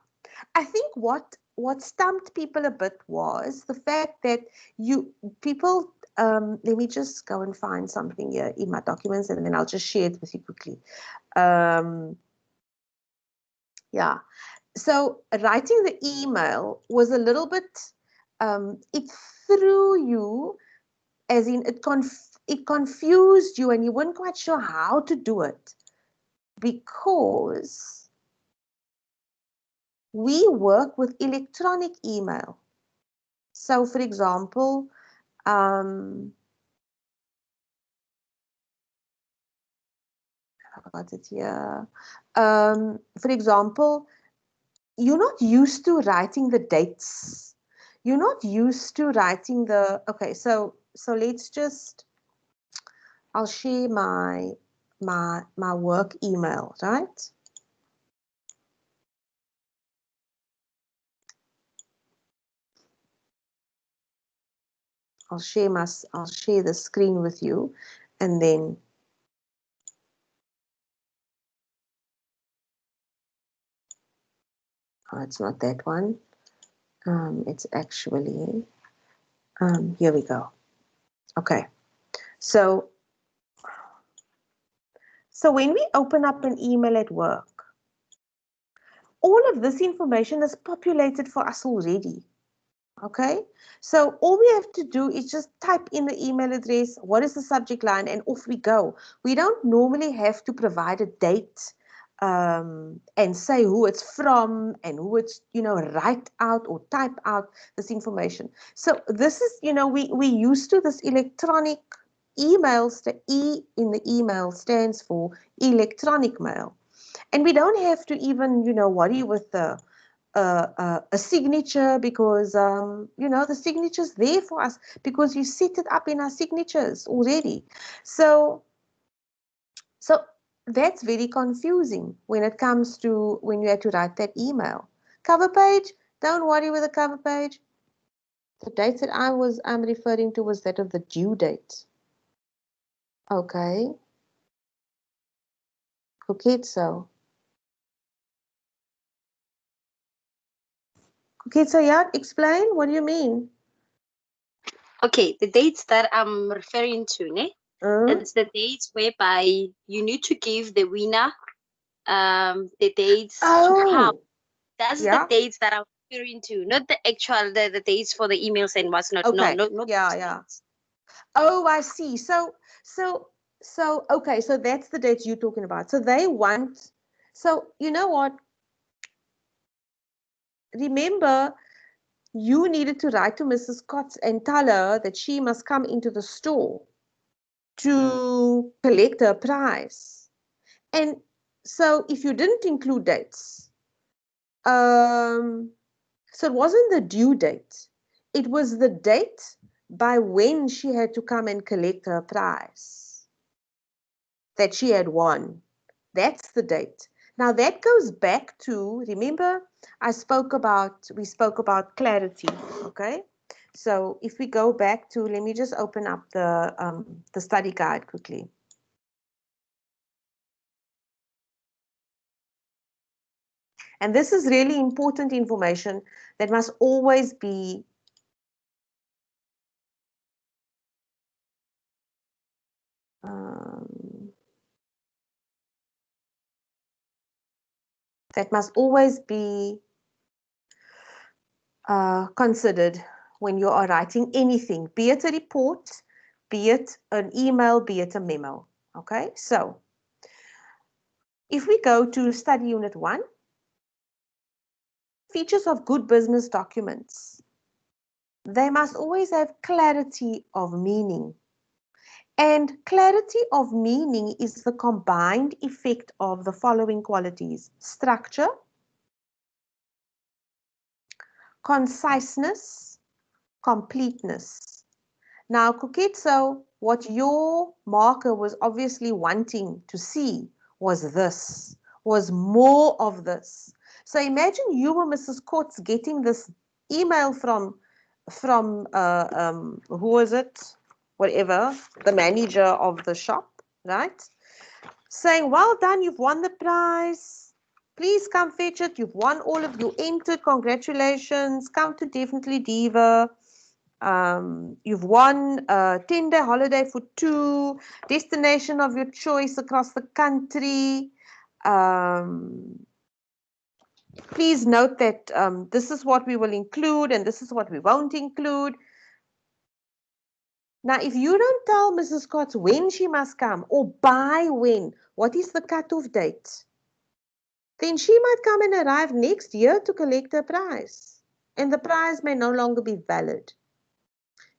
I think what stumped people a bit was the fact that people, let me just go and find something here in my documents and then I'll just share it with you quickly. Yeah. So writing the email was a little bit, it threw you, as in it confused you and you weren't quite sure how to do it, because we work with electronic email. So for example, I got it here. For example, you're not used to writing the dates. You're not used to writing the, okay, so let's just, I'll share my work email, right? I'll share the screen with you, and then it's not that one. It's actually here we go. Okay, so when we open up an email at work, all of this information is populated for us already. Okay, so all we have to do is just type in the email address, what is the subject line, and off we go. We don't normally have to provide a date and say who it's from and who it's, write out or type out this information. So this is, we used to this electronic emails. The E in the email stands for electronic mail. And we don't have to even, worry with a signature, because the signature's there for us because you set it up in our signatures already. So that's very confusing when it comes to when you have to write that email. Cover page, don't worry with the cover page. The dates that I'm referring to was that of the due date. Okay. Koketso. Koketso, yeah, explain. What do you mean?
Okay, the dates that I'm referring to, it's the dates whereby you need to give the winner the dates to come. That's the dates that I'm referring to, not the actual the dates for the emails and what's not.
Okay.
No.
Yeah. Oh, I see. So okay, so that's the dates you're talking about. So they want, so you know what? Remember, you needed to write to Mrs. Scott and tell her that she must come into the store to collect her prize. And so if you didn't include dates, so it wasn't the due date. It was the date by when she had to come and collect her prize that she had won. That's the date. Now that goes back to, remember, we spoke about clarity, okay? So if we go back to, let me just open up the study guide quickly. And this is really important information that must always be considered when you are writing anything, be it a report, be it an email, be it a memo. Okay, so if we go to study unit 1, features of good business documents. they must always have clarity of meaning. And clarity of meaning is the combined effect of the following qualities: structure, conciseness, completeness. Now, Kuketso, what your marker was obviously wanting to see was this, was more of this. So imagine you were Mrs. Courts getting this email from who was it? Whatever, the manager of the shop, right? Saying, well done, you've won the prize. Please come fetch it. You've won all of you entered. Congratulations. Come to Definitely Diva. You've won a 10-day holiday for 2, destination of your choice across the country. Please note that this is what we will include and this is what we won't include. Now, if you don't tell Mrs. Scott when she must come or by when, what is the cutoff date? Then she might come and arrive next year to collect her prize. And the prize may no longer be valid.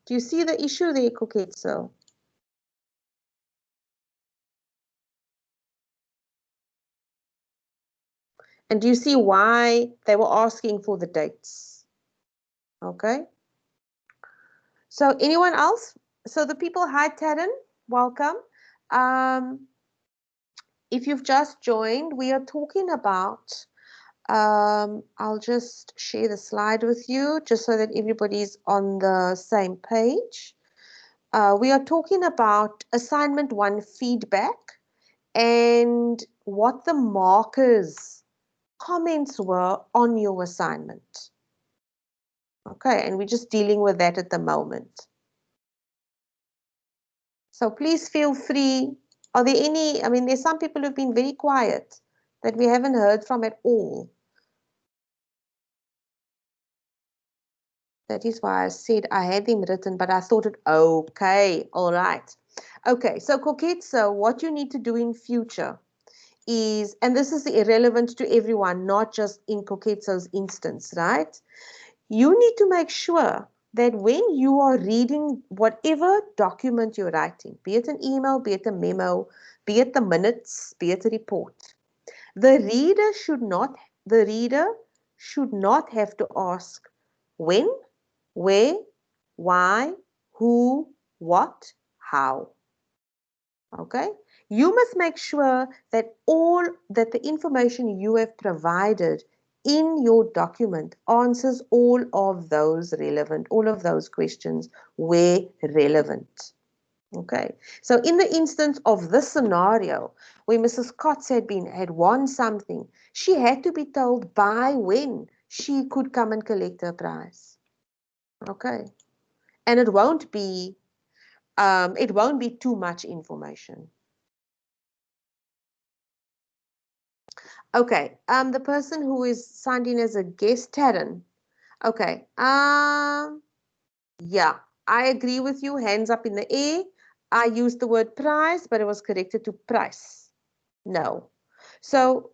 Do you see the issue there, Kuketso? And do you see why they were asking for the dates? Okay. So anyone else? So the people, hi Taryn, welcome. If you've just joined, we are talking about, I'll just share the slide with you just so that everybody's on the same page. We are talking about assignment 1 feedback and what the markers comments were on your assignment. Okay, and we're just dealing with that at the moment. So please feel free. Are there any, I mean, there's some people who've been very quiet that we haven't heard from at all. That is why I said I had them written, but I thought it, okay, all right. Okay, so Koketso, what you need to do in future is, and this is irrelevant to everyone, not just in Koketso's instance, right? You need to make sure that when you are reading whatever document you're writing, be it an email, be it a memo, be it the minutes, be it a report, the reader should not have to ask when, where, why, who, what, how. Okay? You must make sure that the information you have provided in your document answers all of those questions where relevant. Okay, so in the instance of this scenario where Mrs. Cots had won something, she had to be told by when she could come and collect her prize. Okay, and it won't be too much information. Okay, the person who is signed in as a guest, Taryn. Okay, yeah, I agree with you. Hands up in the air. I used the word prize, but it was corrected to price. No. So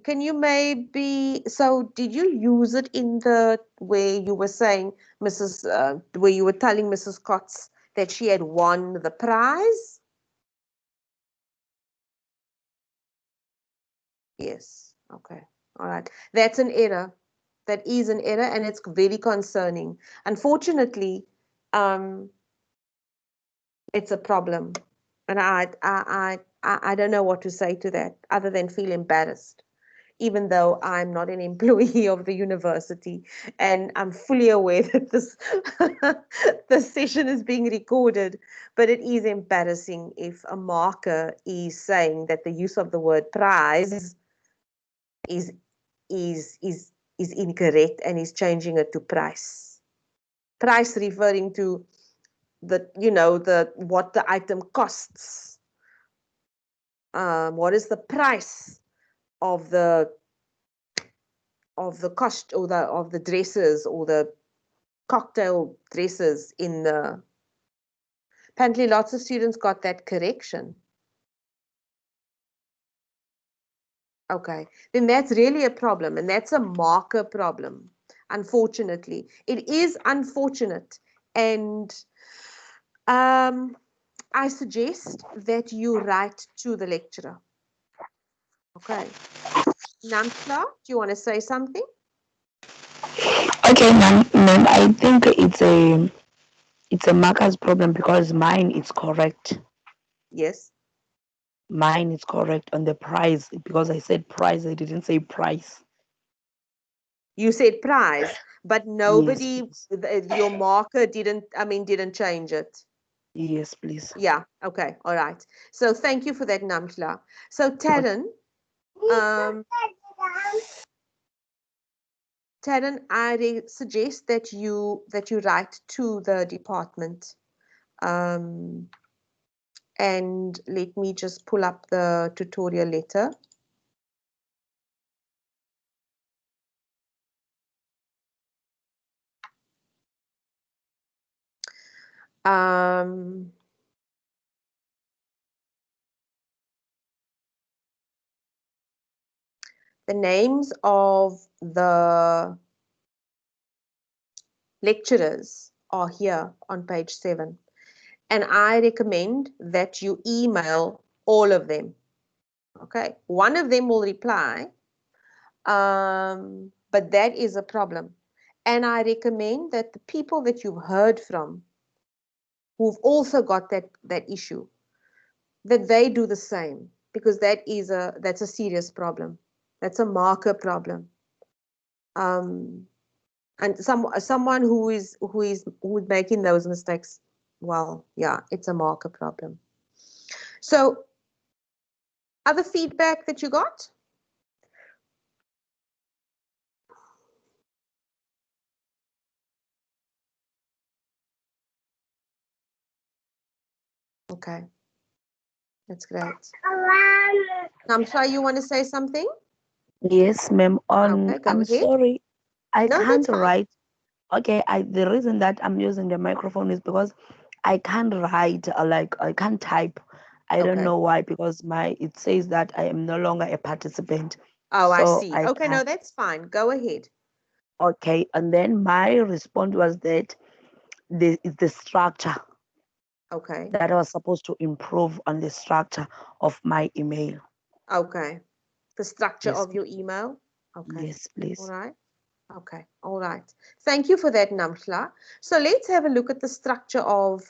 can you did you use it in the where you were saying, where you were telling Mrs. Cots that she had won the prize? Yes. Okay. All right. That's an error. That is an error, and it's very concerning. Unfortunately, it's a problem, and I don't know what to say to that other than feel embarrassed, even though I'm not an employee of the university, and I'm fully aware that this session is being recorded. But it is embarrassing if a marker is saying that the use of the word prize is incorrect and is changing it to price. Price referring to what the item costs. What is the price of the cost or of the dresses or the cocktail dresses in the. Apparently lots of students got that correction. Okay, then that's really a problem, and that's a marker problem. unfortunately. It is unfortunate, and I suggest that you write to the lecturer. Okay. Namsla, do you want to say something?
Okay, ma'am, I think it's a marker's problem because mine is correct.
Yes.
Mine is correct on the price because I said price, I didn't say price.
You said prize, but nobody,
Yes,
your marker didn't change it.
yes, please.
Yeah, okay, all right. So thank you for that, Namsla. So Taryn, I suggest that you write to the department. And let me just pull up the tutorial letter. The names of the lecturers are here on page 7. And I recommend that you email all of them. Okay, one of them will reply, but that is a problem. And I recommend that the people that you've heard from, who've also got that issue, that they do the same, because that's a serious problem. That's a marker problem. And someone who is making those mistakes, well, yeah, it's a marker problem. So, other feedback that you got? Okay, that's great. Namsha, you want to say something?
Yes, ma'am.
Okay, go
I'm
ahead.
sorry, I
No,
can't
that's fine.
write. Okay, the reason that I'm using the microphone is because I can't write, like I can't type. I don't
Okay.
know why, because it says that I am no longer a participant.
Oh, I
So
see.
I
Okay, no,
can't.
that's fine. Go ahead.
Okay, and then my response was that it's the structure
Okay.
that I was supposed to improve on the structure of my email.
Okay. The structure
Yes,
of your email. Okay.
yes,
All
please.
right. Okay. All right. Thank you for that, Namshla. So let's have a look at the structure of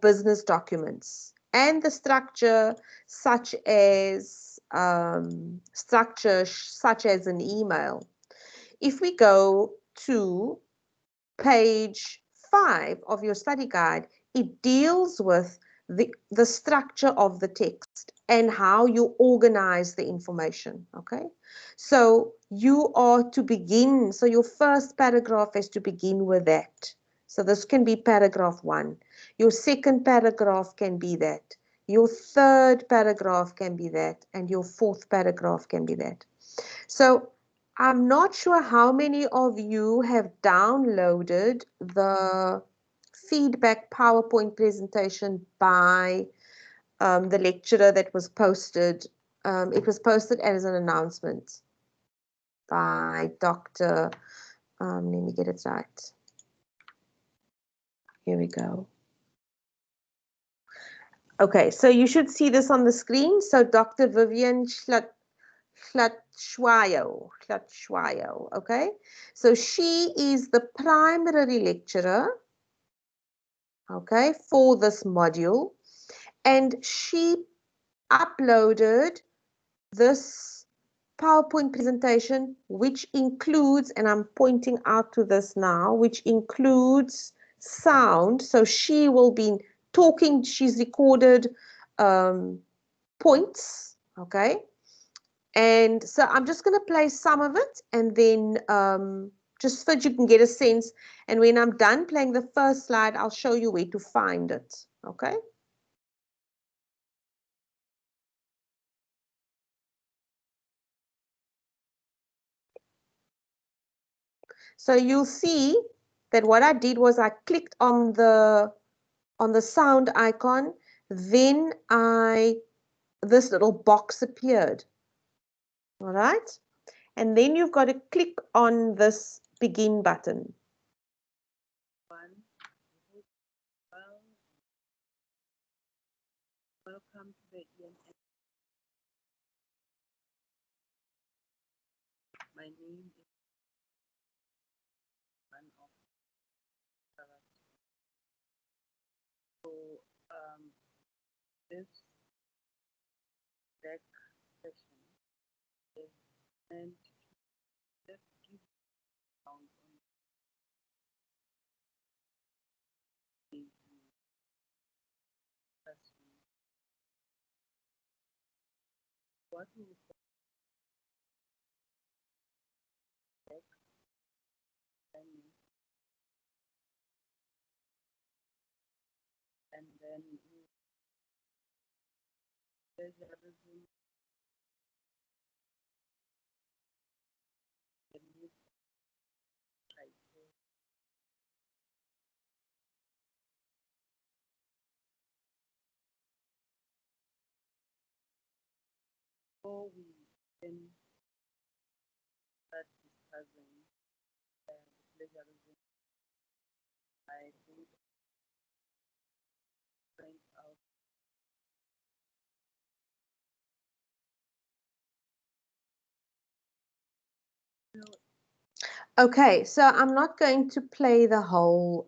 business documents, and the structure such as an email. If we go to page 5 of your study guide, it deals with the structure of the text and how you organize the information. Okay, so you are to begin, so your first paragraph is to begin with that. So this can be paragraph 1. Your second paragraph can be that. Your third paragraph can be that. And your fourth paragraph can be that. So I'm not sure how many of you have downloaded the feedback PowerPoint presentation by the lecturer that was posted. It was posted as an announcement by Dr. Let me get it right. Here we go. Okay, so you should see this on the screen. So Dr. Vivian Schlatschwayo, okay? So she is the primary lecturer, okay, for this module. And she uploaded this PowerPoint presentation, which includes, and I'm pointing out to this now, which includes sound. So she will be talking, she's recorded points, okay? And so I'm just going to play some of it, and then just so you can get a sense. And when I'm done playing the first slide, I'll show you where to find it, okay? So you'll see that what I did was I clicked on the sound icon, then this little box appeared. All right? And then you've got to click on this begin button.
Welcome to the ENN. My name is one of so this deck session is meant to just give sound on the question. What we will deck and then plagiarism and use criteria. Before we then start discussing the plagiarism, I think point out
Okay, so I'm not going to play the whole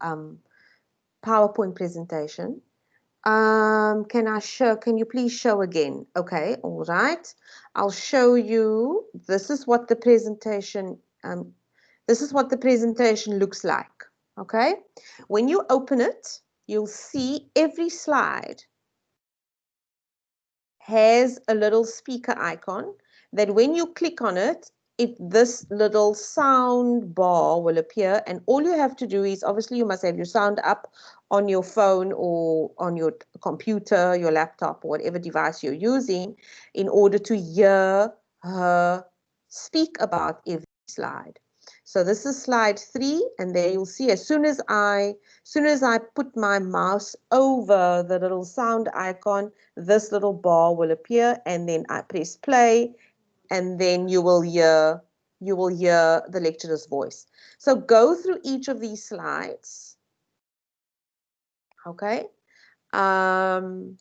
PowerPoint presentation. Can you please show again? Okay, all right. I'll show you. This is what the presentation looks like. Okay. When you open it, you'll see every slide has a little speaker icon that when you click on it, this little sound bar will appear, and all you have to do is, obviously you must have your sound up on your phone or on your computer, your laptop, or whatever device you're using, in order to hear her speak about every slide. So this is slide 3, and there you'll see as soon as I put my mouse over the little sound icon, this little bar will appear, and then I press play, and then you will hear the lecturer's voice. So go through each of these slides. Okay. And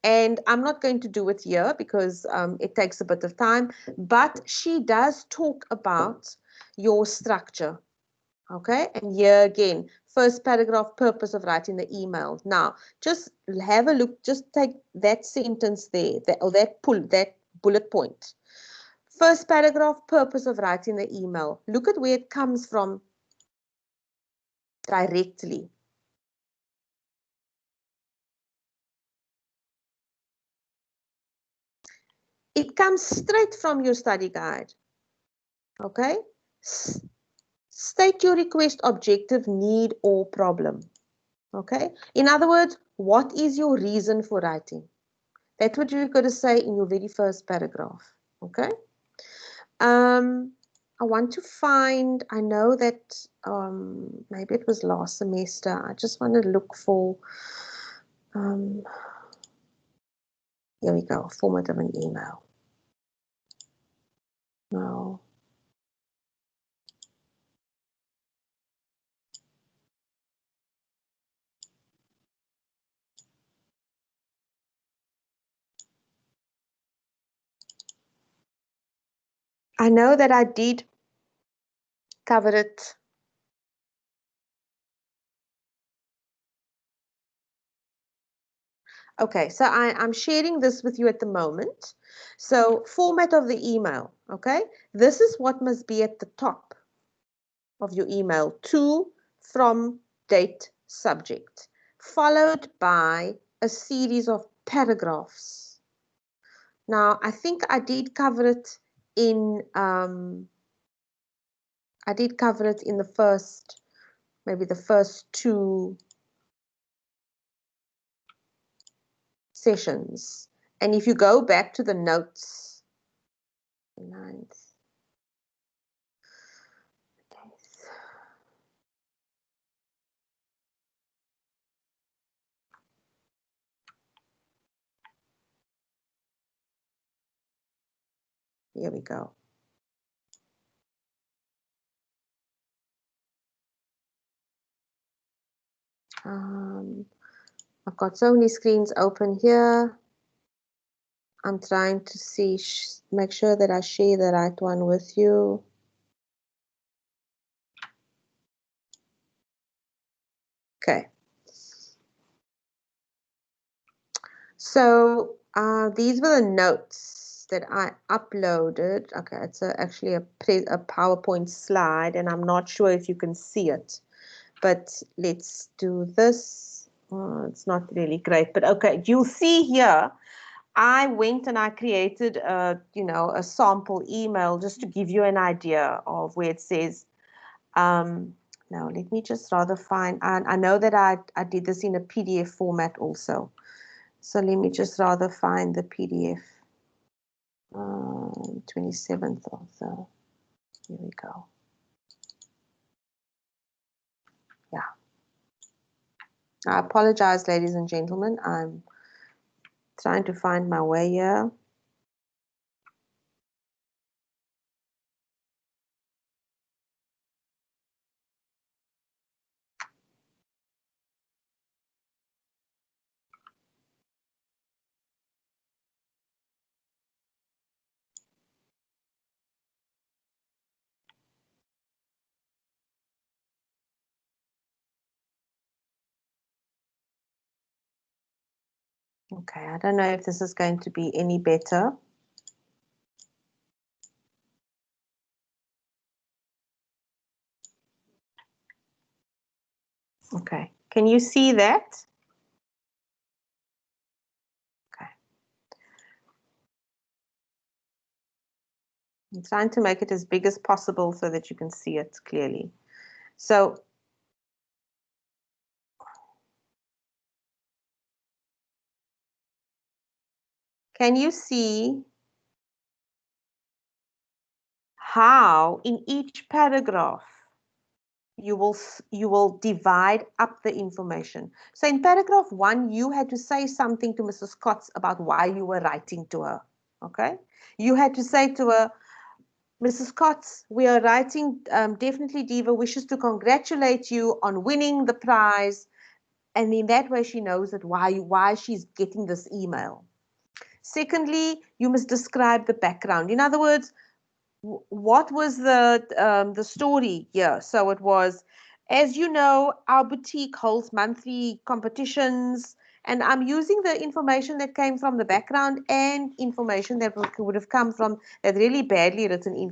I'm not going to do it here because it takes a bit of time, but she does talk about your structure. Okay, and here again, first paragraph, purpose of writing the email. Now, just have a look, just take that sentence there, that bullet point. First paragraph, purpose of writing the email. Look at where it comes from directly. It comes straight from your study guide. Okay, state your request, objective, need, or problem. Okay, in other words, what is your reason for writing? That's what you're going to say in your very first paragraph. Okay. I want to find, I know that maybe it was last semester. I just want to look for, here we go, format of an email. No. I know that I did cover it. Okay, so I'm sharing this with you at the moment. So format of the email, okay? This is what must be at the top of your email: to, from, date, subject, followed by a series of paragraphs. Now, I think I did cover it in the first, maybe the first 2 sessions. And if you go back to the notes, 9th, Here we go. I've got so many screens open here. I'm trying to see, make sure that I share the right one with you. Okay. So these were the notes that I uploaded. Okay, it's actually a PowerPoint slide, and I'm not sure if you can see it. But let's do this. Oh, it's not really great, but okay, you'll see here. I went and I created a, a sample email just to give you an idea of where it says. Now let me just rather find. I know that I did this in a PDF format also. So let me just rather find the PDF. 27th of the. Here we go. Yeah. I apologize, ladies and gentlemen. I'm trying to find my way here. Okay, I don't know if this is going to be any better. Okay, can you see that? Okay. I'm trying to make it as big as possible so that you can see it clearly. So can you see how in each paragraph you will divide up the information? So in paragraph 1, you had to say something to Mrs. Scotts about why you were writing to her. Okay, you had to say to her, Mrs. Scotts, we are writing, definitely Diva wishes to congratulate you on winning the prize. And in that way, she knows that why she's getting this email. Secondly, you must describe the background. In other words, what was the story here? So it was, as you know, our boutique holds monthly competitions, and I'm using the information that came from the background and information that would have come from that really badly written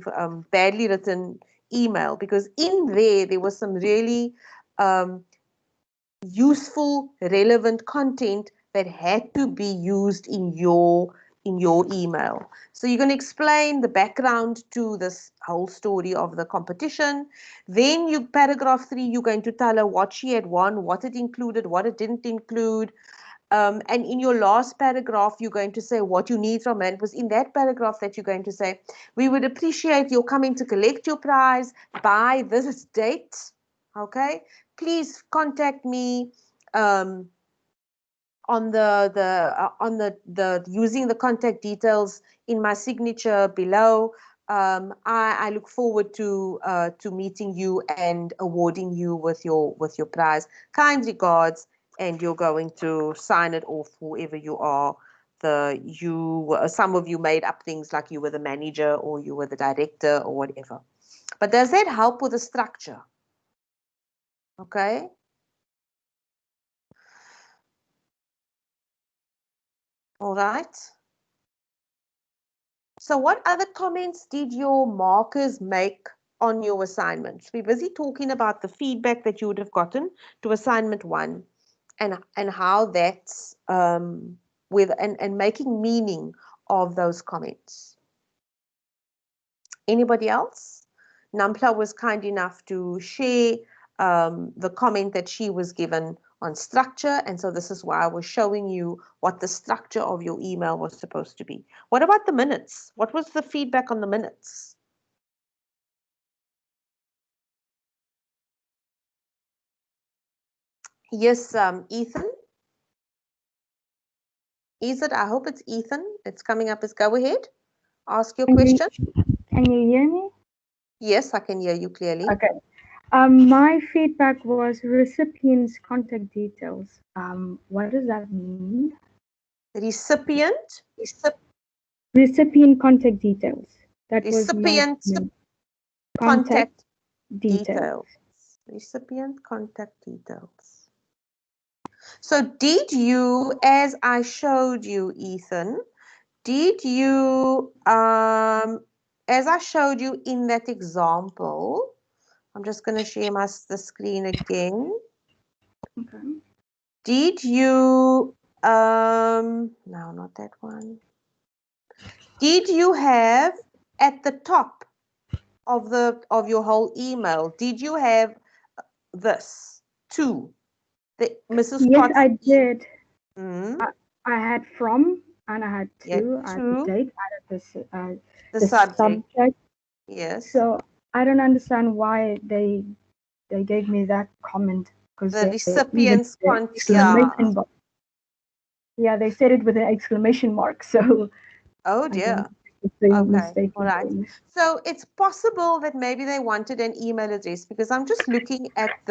email, because in there was some really useful, relevant content that had to be used in your email. So you're going to explain the background to this whole story of the competition. Then paragraph 3, you're going to tell her what she had won, what it included, what it didn't include. And in your last paragraph, you're going to say what you need from it. It was in that paragraph that you're going to say, we would appreciate your coming to collect your prize by this date. Okay, please contact me on the using the contact details in my signature below. I look forward to meeting you and awarding you with your prize. Kind regards, and you're going to sign it off, whoever you are. Some of you made up things like you were the manager or you were the director or whatever. But does that help with the structure? Okay. All right. So what other comments did your markers make on your assignments? We're busy talking about the feedback that you would have gotten to assignment 1 and how that's and making meaning of those comments. Anybody else? Nampla was kind enough to share the comment that she was given on structure, and so this is why I was showing you what the structure of your email was supposed to be. What about the minutes? What was the feedback on the minutes? Yes, Ethan. Is it? I hope it's Ethan. It's coming up as go ahead. Ask your
Can you,
question.
can you hear me?
Yes, I can hear you clearly.
Okay. My feedback was recipient's contact details. What does that mean?
Recipient,
Recipient contact details. That was my
recipient
comment.
contact
details.
details. Recipient contact details. So did you, as I showed you, Ethan, did you, as I showed you in that example, I'm just going to share the screen again.
Okay.
Did you, no, not that one. Did you have at the top of your whole email, did you have this too? The Mrs.
Yes,
Potts.
I did.
Mm,
I had from, and I had
yeah,
to, I had the date, I had
the subject. Yes.
So I don't understand why they gave me that comment, because
The recipient's
exclamation box. Yeah, they said it with an exclamation mark. So
oh dear. Okay. All right. So it's possible that maybe they wanted an email address, because I'm just looking at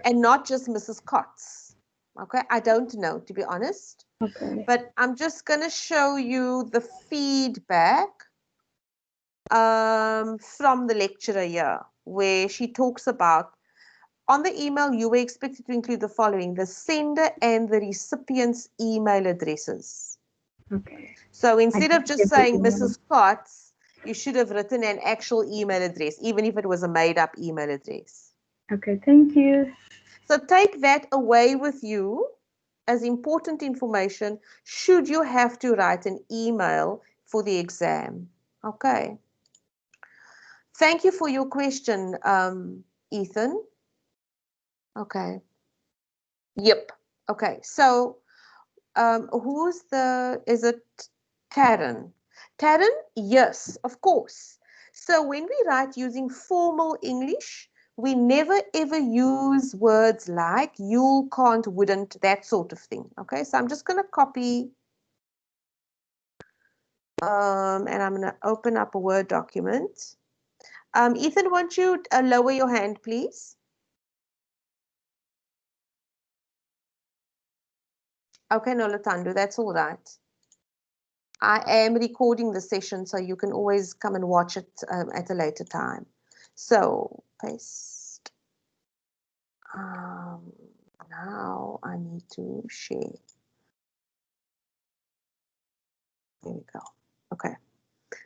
and not just Mrs. Cott's. Okay. I don't know, to be honest.
Okay.
But I'm just going to show you the feedback from the lecturer here, where she talks about, on the email, you were expected to include the following: the sender and the recipient's email addresses.
Okay.
So instead of just saying Mrs. Cott's, you should have written an actual email address, even if it was a made-up email address.
Okay, thank you.
So take that away with you as important information should you have to write an email for the exam. Okay. Thank you for your question, Ethan. Okay. Yep. Okay. So is it Taryn? Taryn, yes, of course. So when we write using formal English, we never ever use words like you'll, can't, wouldn't, that sort of thing. Okay, so I'm just going to copy and I'm going to open up a Word document. Ethan, won't you lower your hand, please? Okay, no, Latando, that's all right. I am recording the session, so you can always come and watch it at a later time. So, paste. Now I need to share. There we go. Okay.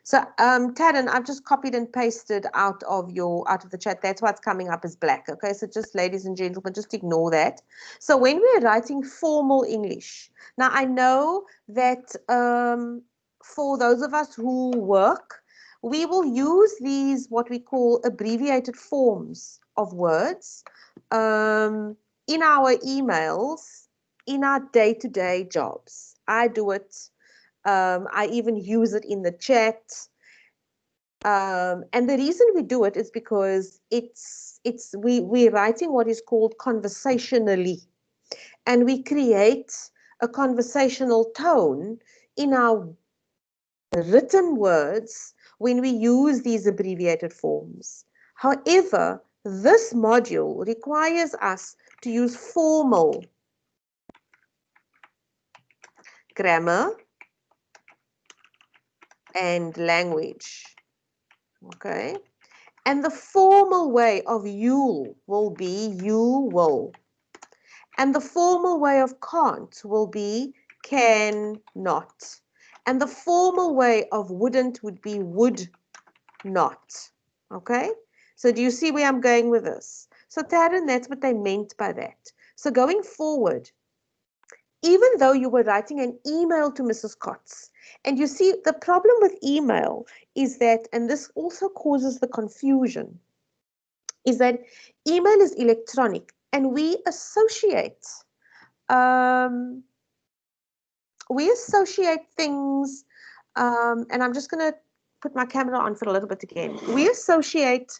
So, Taryn, I've just copied and pasted out of the chat. That's what's coming up as black. Okay, so just ladies and gentlemen, just ignore that. So when we're writing formal English, now I know that for those of us who work, we will use these what we call abbreviated forms of words in our emails, in our day-to-day jobs. I do it. I even use it in the chat. And the reason we do it is because we're writing what is called conversationally, and we create a conversational tone in our written words when we use these abbreviated forms. However, this module requires us to use formal grammar and language. Okay. And the formal way of you will be you will. And the formal way of can't will be can not. And the formal way of wouldn't would be would not. Okay? So do you see where I'm going with this? So Taryn, that's what they meant by that. So going forward, even though you were writing an email to Mrs. Cott's, and you see the problem with email is that, and this also causes the confusion, is that email is electronic and we associate things, and I'm just going to put my camera on for a little bit again. We associate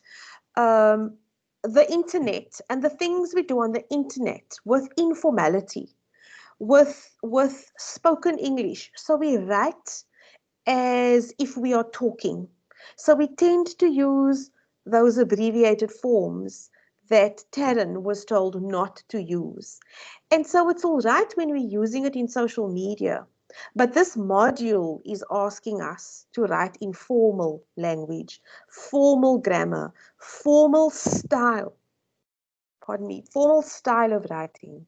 the internet and the things we do on the internet with informality, with spoken English. So we write as if we are talking. So we tend to use those abbreviated forms that Taryn was told not to use. And so it's all right when we're using it in social media. But this module is asking us to write in formal language, formal grammar, formal style, pardon me, formal style of writing.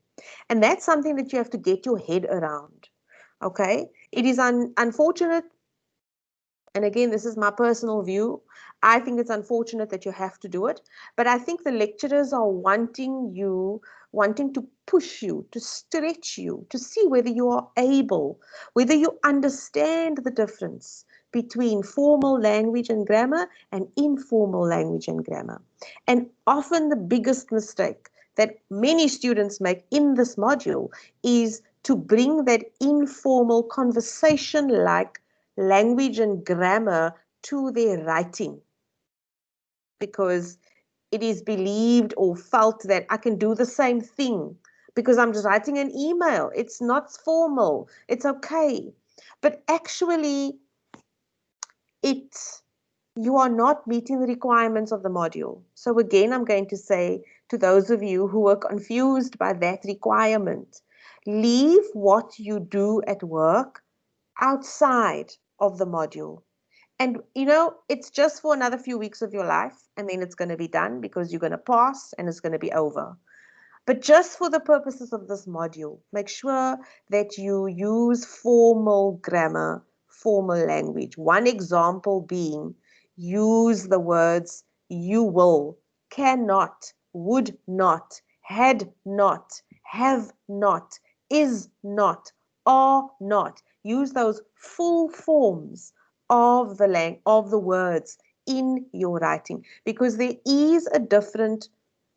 And that's something that you have to get your head around. Okay? It is unfortunate, and again, this is my personal view. I think it's unfortunate that you have to do it, but I think the lecturers are wanting to push you, to stretch you, to see whether you are able, whether you understand the difference between formal language and grammar and informal language and grammar. And often the biggest mistake that many students make in this module is to bring that informal conversation like language and grammar to their writing, because it is believed or felt that I can do the same thing because I'm just writing an email. It's not formal. It's okay. But actually, you are not meeting the requirements of the module. So again, I'm going to say to those of you who are confused by that requirement, leave what you do at work outside of the module. And it's just for another few weeks of your life, and then it's going to be done because you're going to pass and it's going to be over. But just for the purposes of this module, make sure that you use formal grammar, formal language. One example being, use the words you will, cannot, would not, had not, have not, is not, are not. Use those full forms of the words in your writing, because there is a different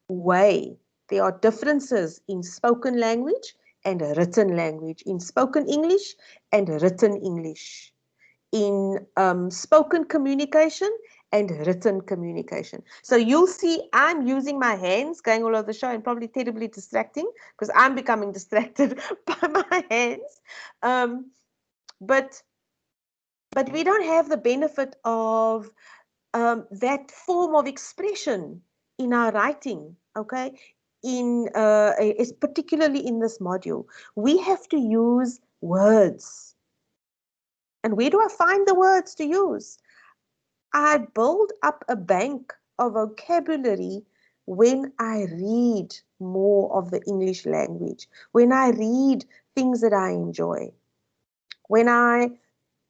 way. There are differences in spoken language and written language, in spoken English and written English, in spoken communication and written communication. So you'll see I'm using my hands going all over the show and probably terribly distracting because I'm becoming distracted by my hands. But we don't have the benefit of that form of expression in our writing, okay? Is particularly in this module, we have to use words. And where do I find the words to use? I build up a bank of vocabulary when I read more of the English language, when I read things that I enjoy, when I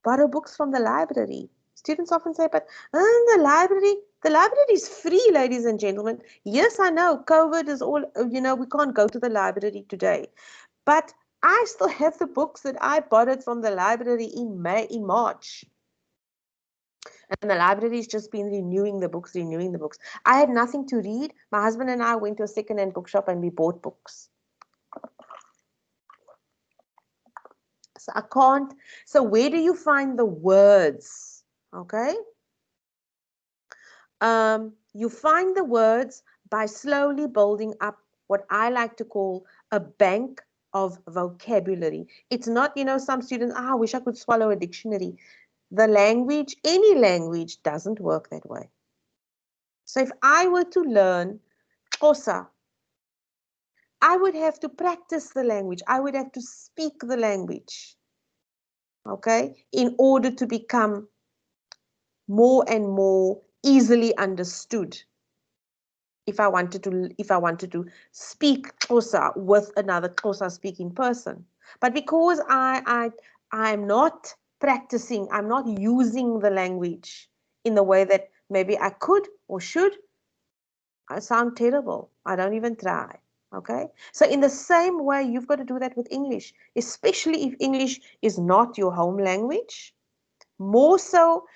borrow books from the library. Students often say, but the library is free, ladies and gentlemen. Yes, I know COVID is all, we can't go to the library today. But I still have the books that I borrowed from the library in March. And the library's just been renewing the books. I had nothing to read. My husband and I went to a second-hand bookshop and we bought books. So I can't. So where do you find the words? Okay. You find the words by slowly building up what I like to call a bank of vocabulary. It's not, some students, I wish I could swallow a dictionary. The language, any language, doesn't work that way. So if I were to learn Xhosa, I would have to practice the language. I would have to speak the language, okay, in order to become more and more easily understood. If I wanted to speak Xhosa with another Xhosa speaking person. But because I'm not practicing, I'm not using the language in the way that maybe I could or should, I sound terrible. I don't even try. Okay? So in the same way, you've got to do that with English, especially if English is not your home language. More so,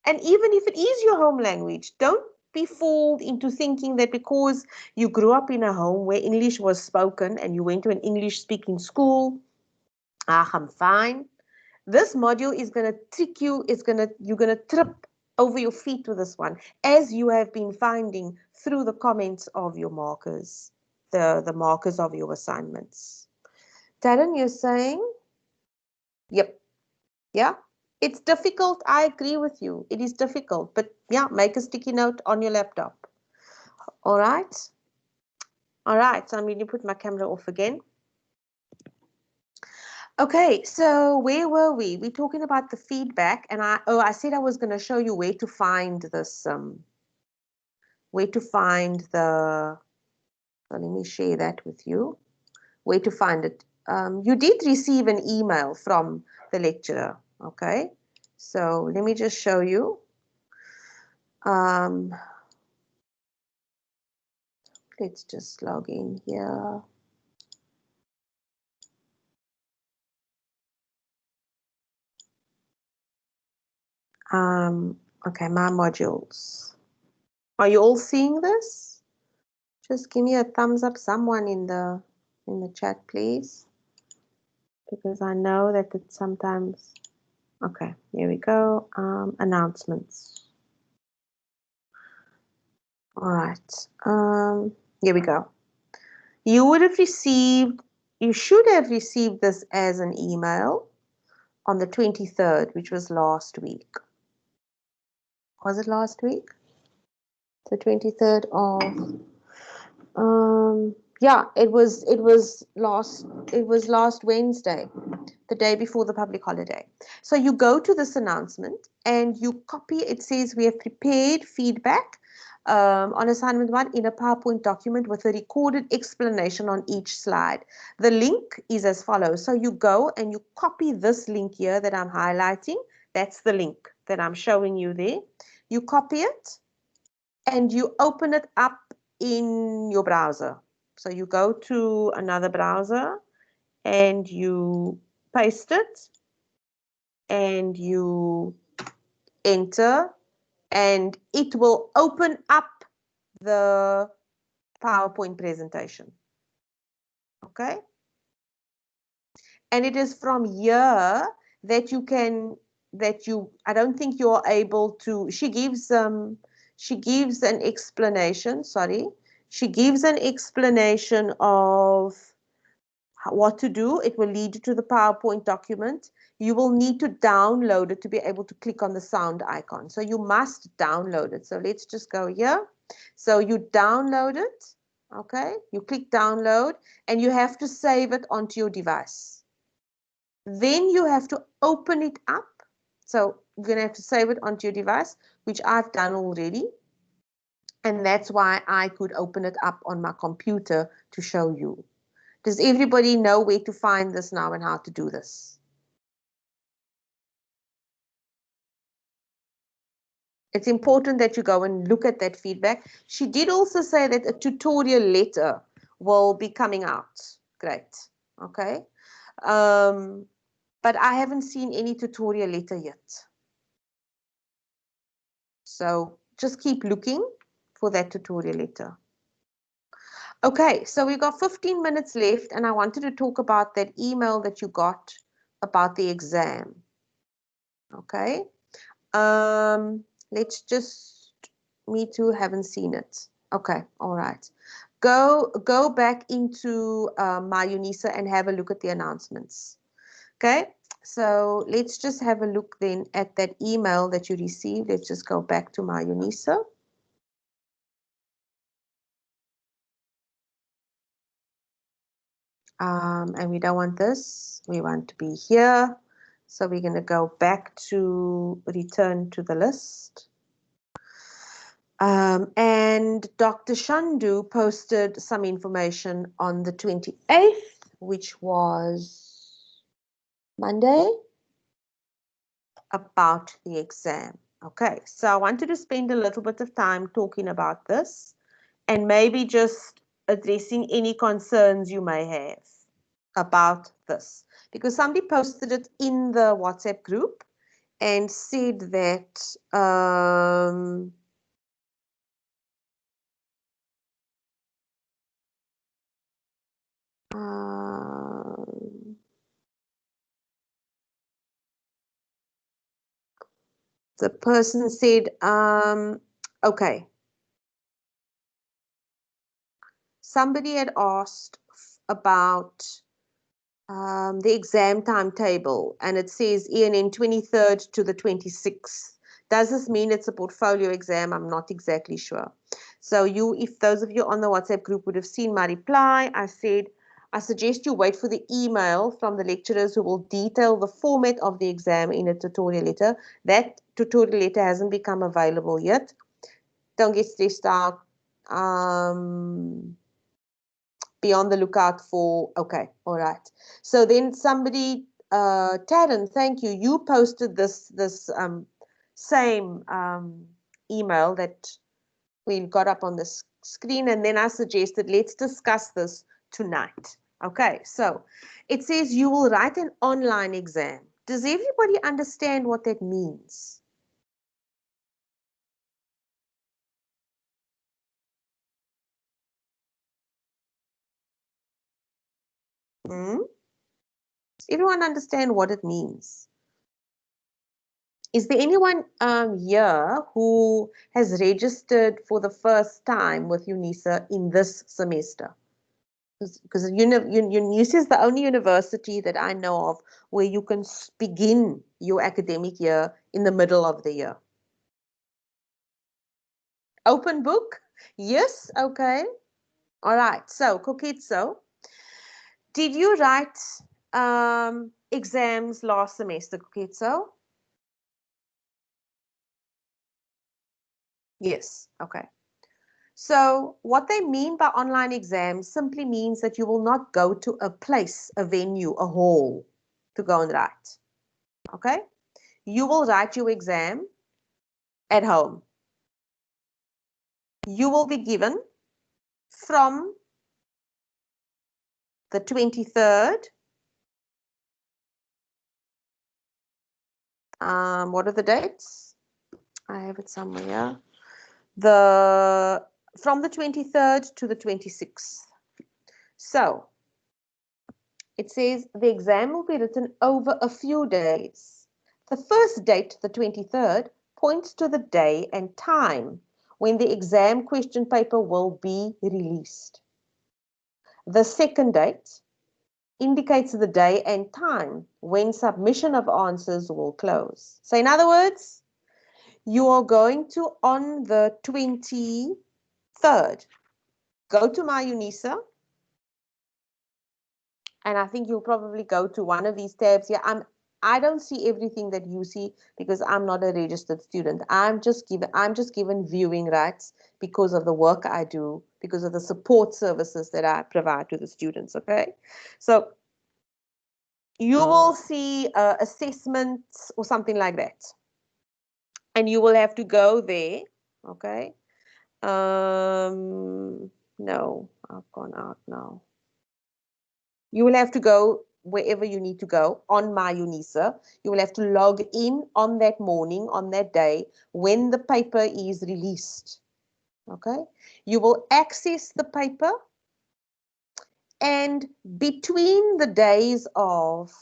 and even if it is your home language, don't be fooled into thinking that because you grew up in a home where English was spoken and you went to an English speaking school, I'm fine. This module is going to trick you. You're going to trip over your feet with this one, as you have been finding through the comments of your markers, the markers of your assignments. Taryn, you're saying? Yep. Yeah? It's difficult. I agree with you. It is difficult, but yeah, make a sticky note on your laptop. All right. All right. So I'm going to put my camera off again. Okay, so where were we? We're talking about the feedback, and I said I was going to show you where to find this, where to find the, so let me share that with you, where to find it. You did receive an email from the lecturer, okay? So let me just show you. Let's just log in here. Okay, my modules. Are you all seeing this? Just give me a thumbs up, someone in the chat, please, because I know that it sometimes. Okay, here we go. Announcements. All right. Here we go. You would have received. You should have received this as an email on the 23rd, which was last week. Was it last week? The 23rd of. Yeah, it was last Wednesday, the day before the public holiday. So you go to this announcement and you copy. It says we have prepared feedback on assignment 1 in a PowerPoint document with a recorded explanation on each slide. The link is as follows. So you go and you copy this link here that I'm highlighting. That's the link that I'm showing you there. You copy it and you open it up in your browser. So you go to another browser and you paste it and you enter, and it will open up the PowerPoint presentation. Okay? And it is from here that you can, I don't think you're able to, she gives an explanation, sorry. She gives an explanation of what to do. It will lead you to the PowerPoint document. You will need to download it to be able to click on the sound icon. So you must download it. So let's just go here. So you download it, okay? You click download and you have to save it onto your device. Then you have to open it up. So you're going to have to save it onto your device, which I've done already. And that's why I could open it up on my computer to show you. Does everybody know where to find this now and how to do this? It's important that you go and look at that feedback. She did also say that a tutorial letter will be coming out. Great. Okay. But I haven't seen any tutorial letter yet. So just keep looking for that tutorial letter. Okay, so we've got 15 minutes left, and I wanted to talk about that email that you got about the exam. Okay. Let's just, me too, haven't seen it. Okay, all right. Go back into my UNISA and have a look at the announcements. Okay, so let's just have a look then at that email that you received. Let's just go back to my UNISA. And we don't want this. We want to be here. So we're going to go back to return to the list. And Dr. Shandu posted some information on the 28th, which was Monday, about the exam. Okay, so I wanted to spend a little bit of time talking about this and maybe just addressing any concerns you may have about this, because somebody posted it in the WhatsApp group and said that the person said, okay, somebody had asked about the exam timetable, and it says ENN 23rd to the 26th. Does this mean it's a portfolio exam? I'm not exactly sure. So if those of you on the WhatsApp group would have seen my reply, I said, I suggest you wait for the email from the lecturers who will detail the format of the exam in a tutorial letter. That tutorial letter hasn't become available yet. Don't get stressed out. Be on the lookout for, okay, all right. So then somebody, Taryn, thank you. You posted this same email that we got up on the screen, and then I suggested let's discuss this tonight. Okay, so it says you will write an online exam. Does everybody understand what that means? Does everyone understand what it means? Is there anyone here who has registered for the first time with UNISA in this semester? Because UNISA is the only university that I know of where you can begin your academic year in the middle of the year. Open book? Yes, okay. All right, so Kokitso, did you write exams last semester, Kokitso? Yes, okay. So what they mean by online exams simply means that you will not go to a place, a venue, a hall to go and write. Okay? You will write your exam at home. You will be given from the 23rd. What are the dates? I have it somewhere. From the 23rd to the 26th. So it says the exam will be written over a few days. The first date, the 23rd, points to the day and time when the exam question paper will be released. The second date indicates the day and time when submission of answers will close. So in other words, you are going to, on the 23rd, go to my UNISA, and I think you'll probably go to one of these tabs here. I don't see everything that you see because I'm not a registered student. I'm just given viewing rights because of the work I do, because of the support services that I provide to the students. Okay, so you will see assessments or something like that, and you will have to go there. Okay. No, I've gone out now. You will have to go wherever you need to go on my UNISA. You will have to log in on that morning, on that day, when the paper is released. Okay? You will access the paper, and between the days of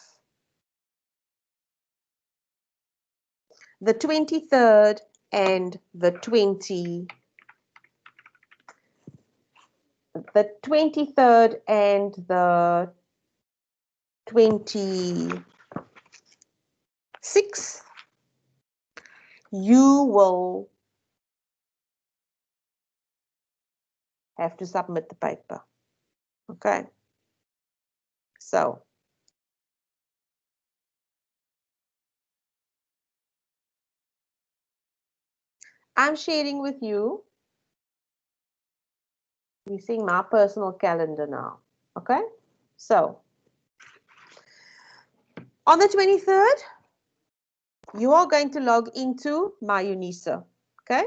the 23rd and the 23rd and the 26th, you will have to submit the paper. Okay. So I'm sharing with you. We're seeing my personal calendar now. Okay. So on the 23rd, you are going to log into my UNISA. Okay.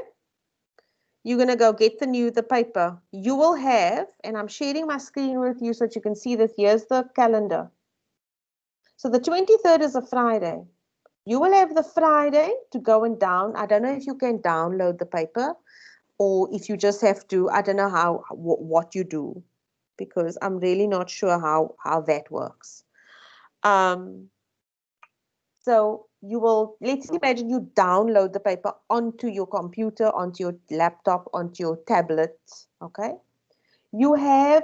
You're going to go get the paper. You will have, and I'm sharing my screen with you so that you can see this. Here's the calendar. So the 23rd is a Friday. You will have the Friday to go and I don't know if you can download the paper or if you just have to, I don't know what you do, because I'm really not sure how that works. So you will, let's imagine you download the paper onto your computer, onto your laptop, onto your tablet, okay? You have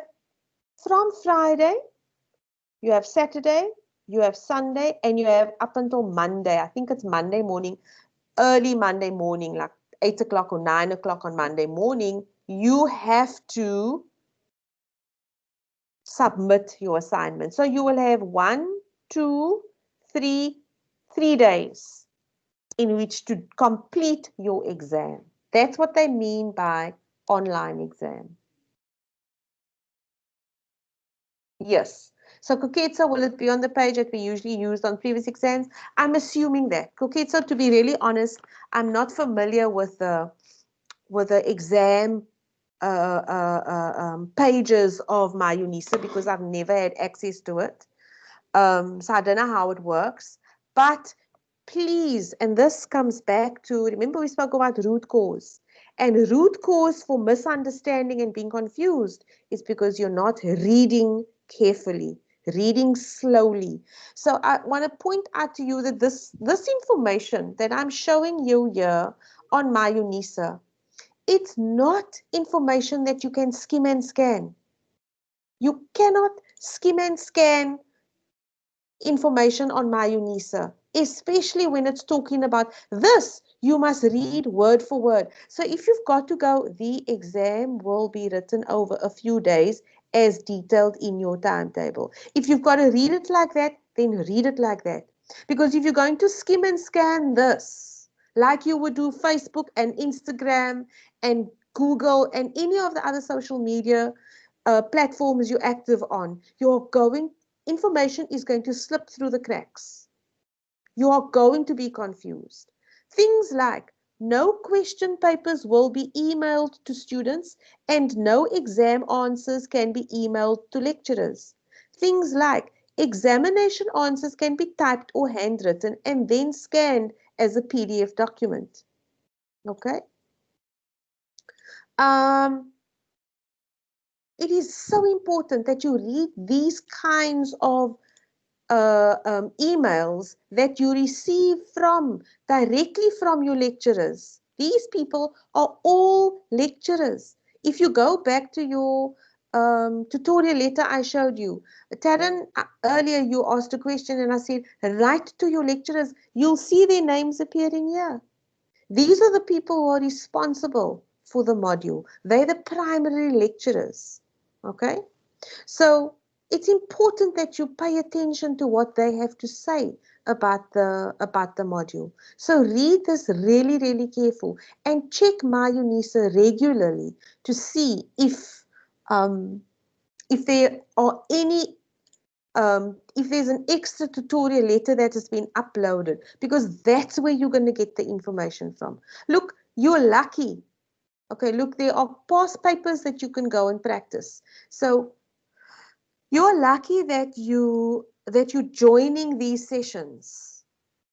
from Friday you have Saturday, you have Sunday, and you have up until Monday. I think it's Monday morning, early Monday morning, like 8 o'clock or 9 o'clock on Monday morning. You have to submit your assignment. So you will have 1, 2, 3 days in which to complete your exam. That's what they mean by online exam. Yes. So Kuketso, will it be on the page that we usually used on previous exams? I'm assuming that. Kuketso, to be really honest, I'm not familiar with the exam pages of my UNISA because I've never had access to it. So I don't know how it works. But please, and this comes back to, remember we spoke about root cause. And root cause for misunderstanding and being confused is because you're not reading carefully, reading slowly. So I want to point out to you that this information that I'm showing you here on my UNISA, it's not information that you can skim and scan. You cannot skim and scan information on my UNISA, especially when it's talking about this. You must read word for word. So if you've got to go, the exam will be written over a few days as detailed in your timetable. If you've got to read it like that, then read it like that. Because if you're going to skim and scan this, like you would do Facebook and Instagram and Google and any of the other social media platforms you're active on, information is going to slip through the cracks. You are going to be confused. Things like no question papers will be emailed to students and no exam answers can be emailed to lecturers. Things like examination answers can be typed or handwritten and then scanned as a PDF document. Okay? It is so important that you read these kinds of emails that you receive directly from your lecturers. These people are all lecturers. If you go back to your tutorial letter I showed you, Taryn, earlier you asked a question and I said, write to your lecturers. You'll see their names appearing here. These are the people who are responsible for the module. They're the primary lecturers. Okay? So it's important that you pay attention to what they have to say about the module. So read this really, really careful and check my UNISA regularly to see if there are any if there's an extra tutorial letter that has been uploaded, because that's where you're going to get the information from. Look, you're lucky. Okay, look, there are past papers that you can go and practice. So you're lucky that you're joining these sessions.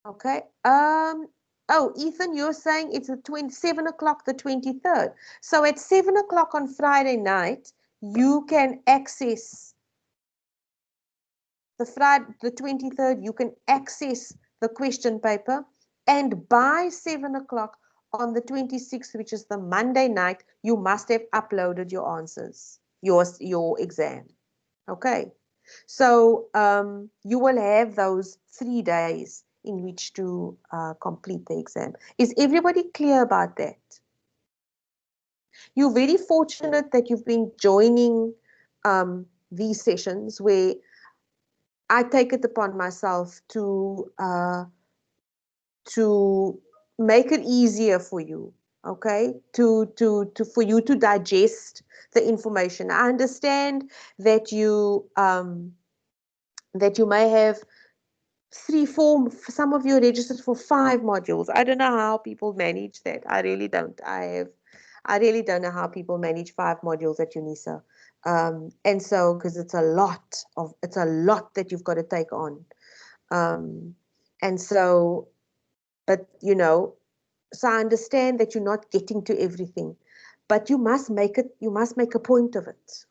Okay. Oh, Ethan, you're saying it's the 7 o'clock, the 23rd. So at 7 o'clock on Friday night, you can access the 23rd, you can access the question paper, and by 7 o'clock on the 26th, which is the Monday night, you must have uploaded your answers, your exam. Okay, so you will have those 3 days in which to complete the exam. Is everybody clear about that? You're very fortunate that you've been joining these sessions where I take it upon myself to make it easier for you, okay? For you to digest the information. I understand that you may have 3, 4. Some of you are registered for 5 modules. I don't know how people manage that. I really don't. I really don't know how people manage 5 modules at UNISA. And so, because it's a lot that you've got to take on. And so, but so I understand that you're not getting to everything, but you must make a point of it.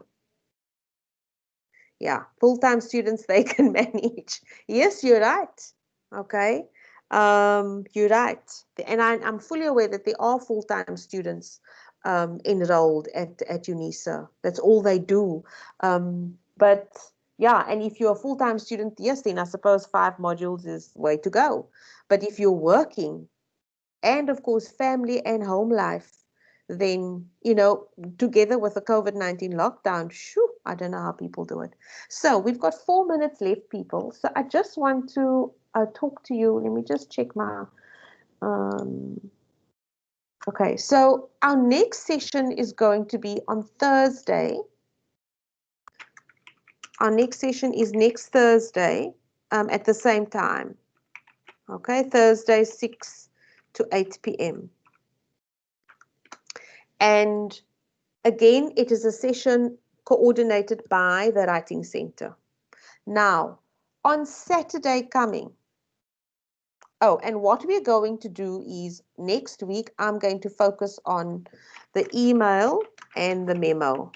Yeah, full-time students, they can manage. Yes, you're right. Okay. You're right. And I'm fully aware that there are full-time students enrolled at UNISA. That's all they do. But Yeah, and if you're a full-time student, yes, then I suppose 5 modules is way to go. But if you're working, and of course family and home life, then together with the COVID-19 lockdown, shoo, I don't know how people do it. So we've got 4 minutes left, people. So I just want to talk to you. Let me just check my okay, so our next session is going to be on Thursday. Our next session is next Thursday at the same time. Okay, Thursday 6 to 8 p.m. And again, it is a session coordinated by the Writing Center. Now, on Saturday coming, oh, and what we're going to do is next week, I'm going to focus on the email and the memo.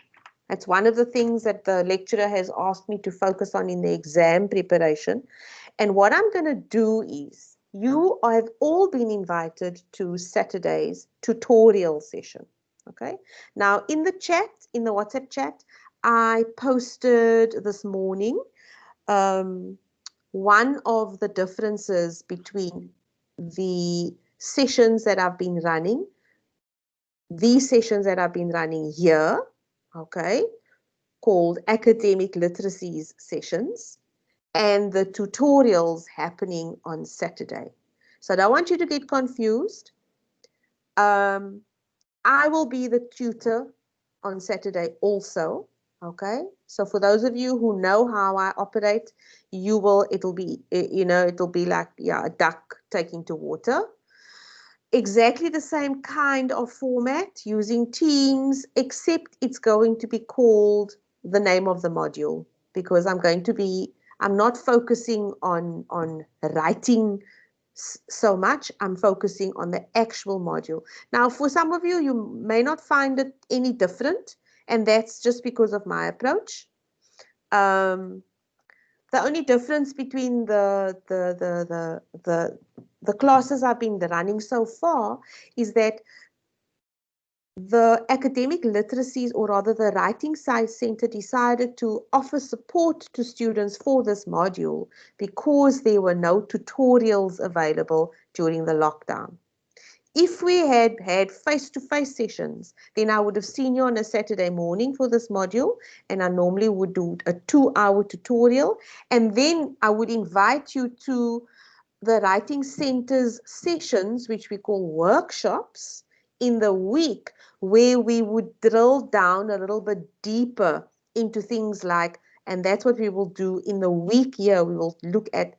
That's one of the things that the lecturer has asked me to focus on in the exam preparation. And what I'm going to do is, you have all been invited to Saturday's tutorial session. Okay. Now, in the chat, in the WhatsApp chat, I posted this morning one of the differences between the sessions that I've been running, these sessions that I've been running here, okay, called academic literacies sessions, and the tutorials happening on Saturday. So I don't want you to get confused. I will be the tutor on Saturday also. Okay. So for those of you who know how I operate, it'll be like, yeah, a duck taking to water. Exactly the same kind of format using Teams, except it's going to be called the name of the module, because I'm not focusing on writing so much. I'm focusing on the actual module. Now, for some of you, you may not find it any different, and that's just because of my approach. The only difference between the classes I've been running so far is that the academic literacies, or rather the Writing Science Center, decided to offer support to students for this module because there were no tutorials available during the lockdown. If we had had face-to-face sessions, then I would have seen you on a Saturday morning for this module, and I normally would do a 2-hour tutorial, and then I would invite you to the Writing Center's sessions, which we call workshops, in the week, where we would drill down a little bit deeper into things like, and that's what we will do in the week here. We will look at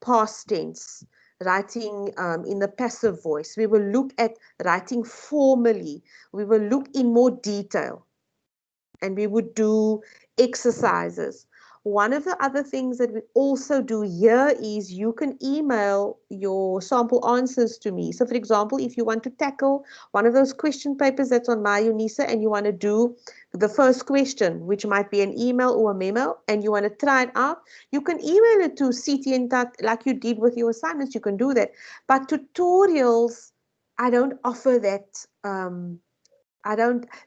past tense, writing in the passive voice. We will look at writing formally. We will look in more detail, and we would do exercises. One of the other things that we also do here is you can email your sample answers to me. So for example, if you want to tackle one of those question papers that's on my UNISA, and you want to do the first question, which might be an email or a memo, and you want to try it out, you can email it to CTN like you did with your assignments. You can do that. But tutorials, I don't offer that.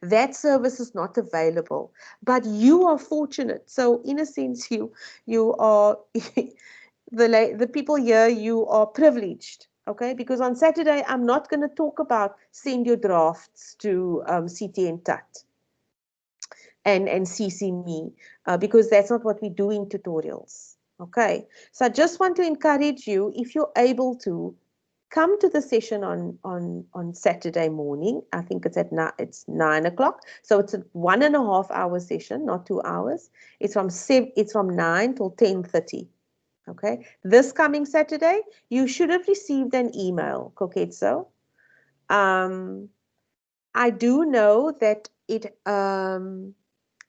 That service is not available, but you are fortunate. So in a sense, you are, the people here, you are privileged, okay? Because on Saturday, I'm not going to talk about send your drafts to CTN TUT and CC me, because that's not what we do in tutorials, okay? So I just want to encourage you, if you're able to, come to the session on Saturday morning. I think it's 9 o'clock. So it's a 1.5 hour session, not 2 hours. It's from 9 till 10:30. Okay. This coming Saturday, you should have received an email, Koketso. I do know that and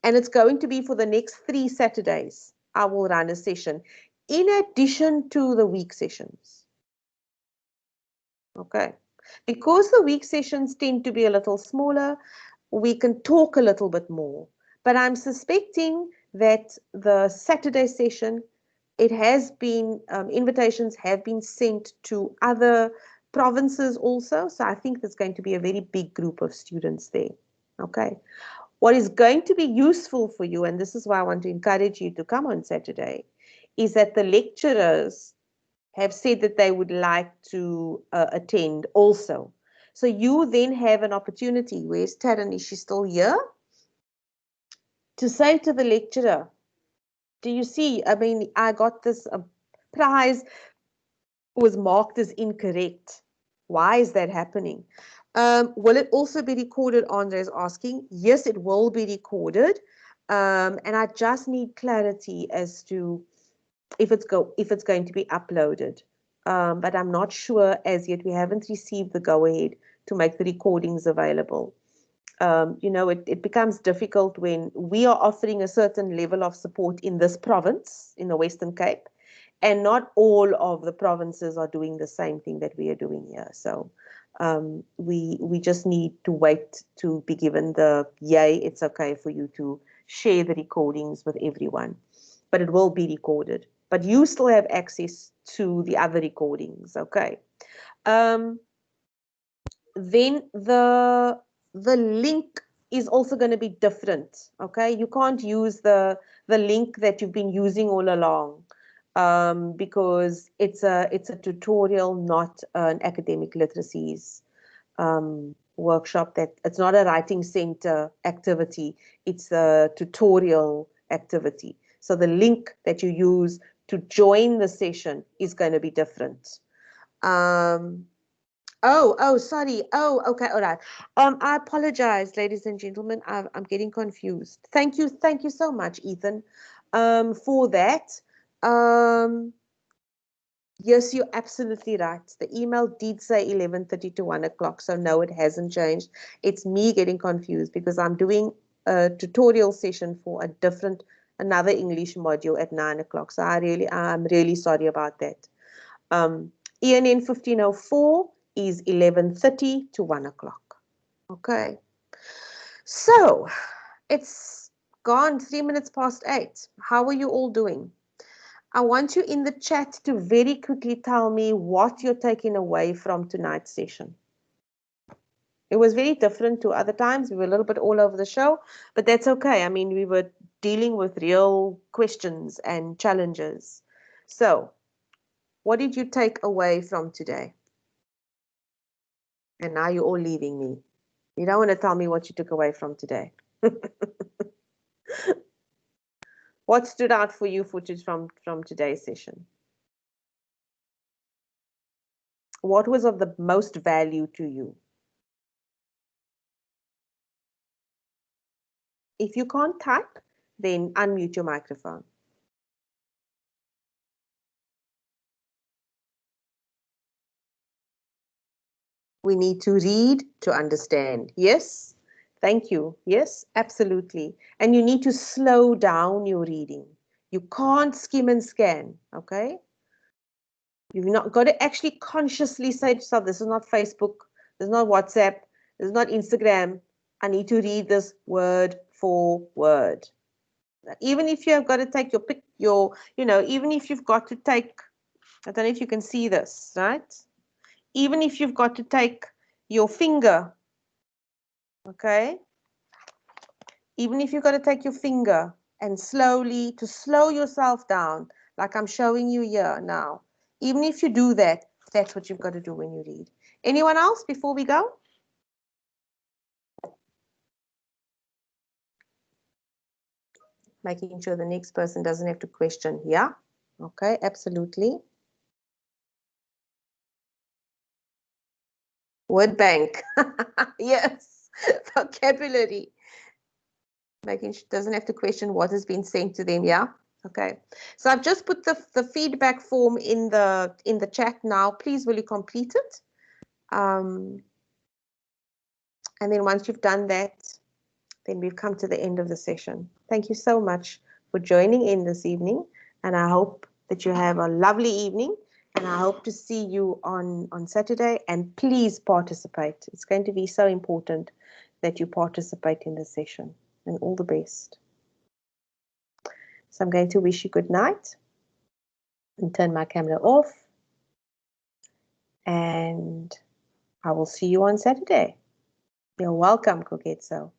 it's going to be for the next 3 Saturdays. I will run a session in addition to the week sessions. Okay, because the week sessions tend to be a little smaller, we can talk a little bit more. But I'm suspecting that the Saturday session, it has been, invitations have been sent to other provinces also. So I think there's going to be a very big group of students there. Okay. What is going to be useful for you, and this is why I want to encourage you to come on Saturday, is that the lecturers have said that they would like to attend also. So you then have an opportunity. Where's Taryn? Is she still here? To say to the lecturer, do you see, I mean, I got this prize was marked as incorrect. Why is that happening? Will it also be recorded? Andre is asking. Yes, it will be recorded. And I just need clarity as to if it's going to be uploaded. But I'm not sure as yet. We haven't received the go-ahead to make the recordings available. You know, it becomes difficult when we are offering a certain level of support in this province, in the Western Cape, and not all of the provinces are doing the same thing that we are doing here. So we just need to wait to be given the yay, it's okay for you to share the recordings with everyone. But it will be recorded. But you still have access to the other recordings, okay? Then the link is also going to be different, okay? You can't use the link that you've been using all along because it's a tutorial, not an academic literacies workshop. That it's not a writing center activity, it's a tutorial activity. So the link that you use to join the session is going to be different. Oh, sorry. Oh, okay, all right. I apologize, ladies and gentlemen. I'm getting confused. Thank you so much, Ethan, for that. Yes, you're absolutely right. The email did say 11:30 to 1 o'clock, so no, it hasn't changed. It's me getting confused because I'm doing a tutorial session for another English module at 9 o'clock. So I'm really sorry about that. ENN1504 is 11:30 to 1 o'clock. Okay. So it's gone 3 minutes past 8. How are you all doing? I want you in the chat to very quickly tell me what you're taking away from tonight's session. It was very different to other times. We were a little bit all over the show, but that's okay. I mean, we were dealing with real questions and challenges. So, what did you take away from today? And now you're all leaving me. You don't want to tell me what you took away from today. What stood out for you from today's session? What was of the most value to you? If you can't type, then unmute your microphone. We need to read to understand. Yes, thank you. Yes, absolutely. And you need to slow down your reading. You can't skim and scan, okay? You've not got to actually consciously say to yourself, this is not Facebook, this is not WhatsApp, this is not Instagram. I need to read this word for word. Even if you have got to take even if you've got to take, I don't know if you can see this, right? Even if you've got to take your finger, okay? Even if you've got to take your finger and slow yourself down, like I'm showing you here now. Even if you do that, that's what you've got to do when you read. Anyone else before we go? Making sure the next person doesn't have to question. Yeah, okay, absolutely. Word bank. Yes, vocabulary. Making sure doesn't have to question what has been sent to them. Yeah, okay. So I've just put the feedback form in the chat now. Please, will you complete it? And then once you've done that, then we've come to the end of the session. Thank you so much for joining in this evening, and I hope that you have a lovely evening, and I hope to see you on Saturday, and please participate. It's going to be so important that you participate in this session, and all the best. So I'm going to wish you good night and turn my camera off, and I will see you on Saturday. You're welcome, Kogetso.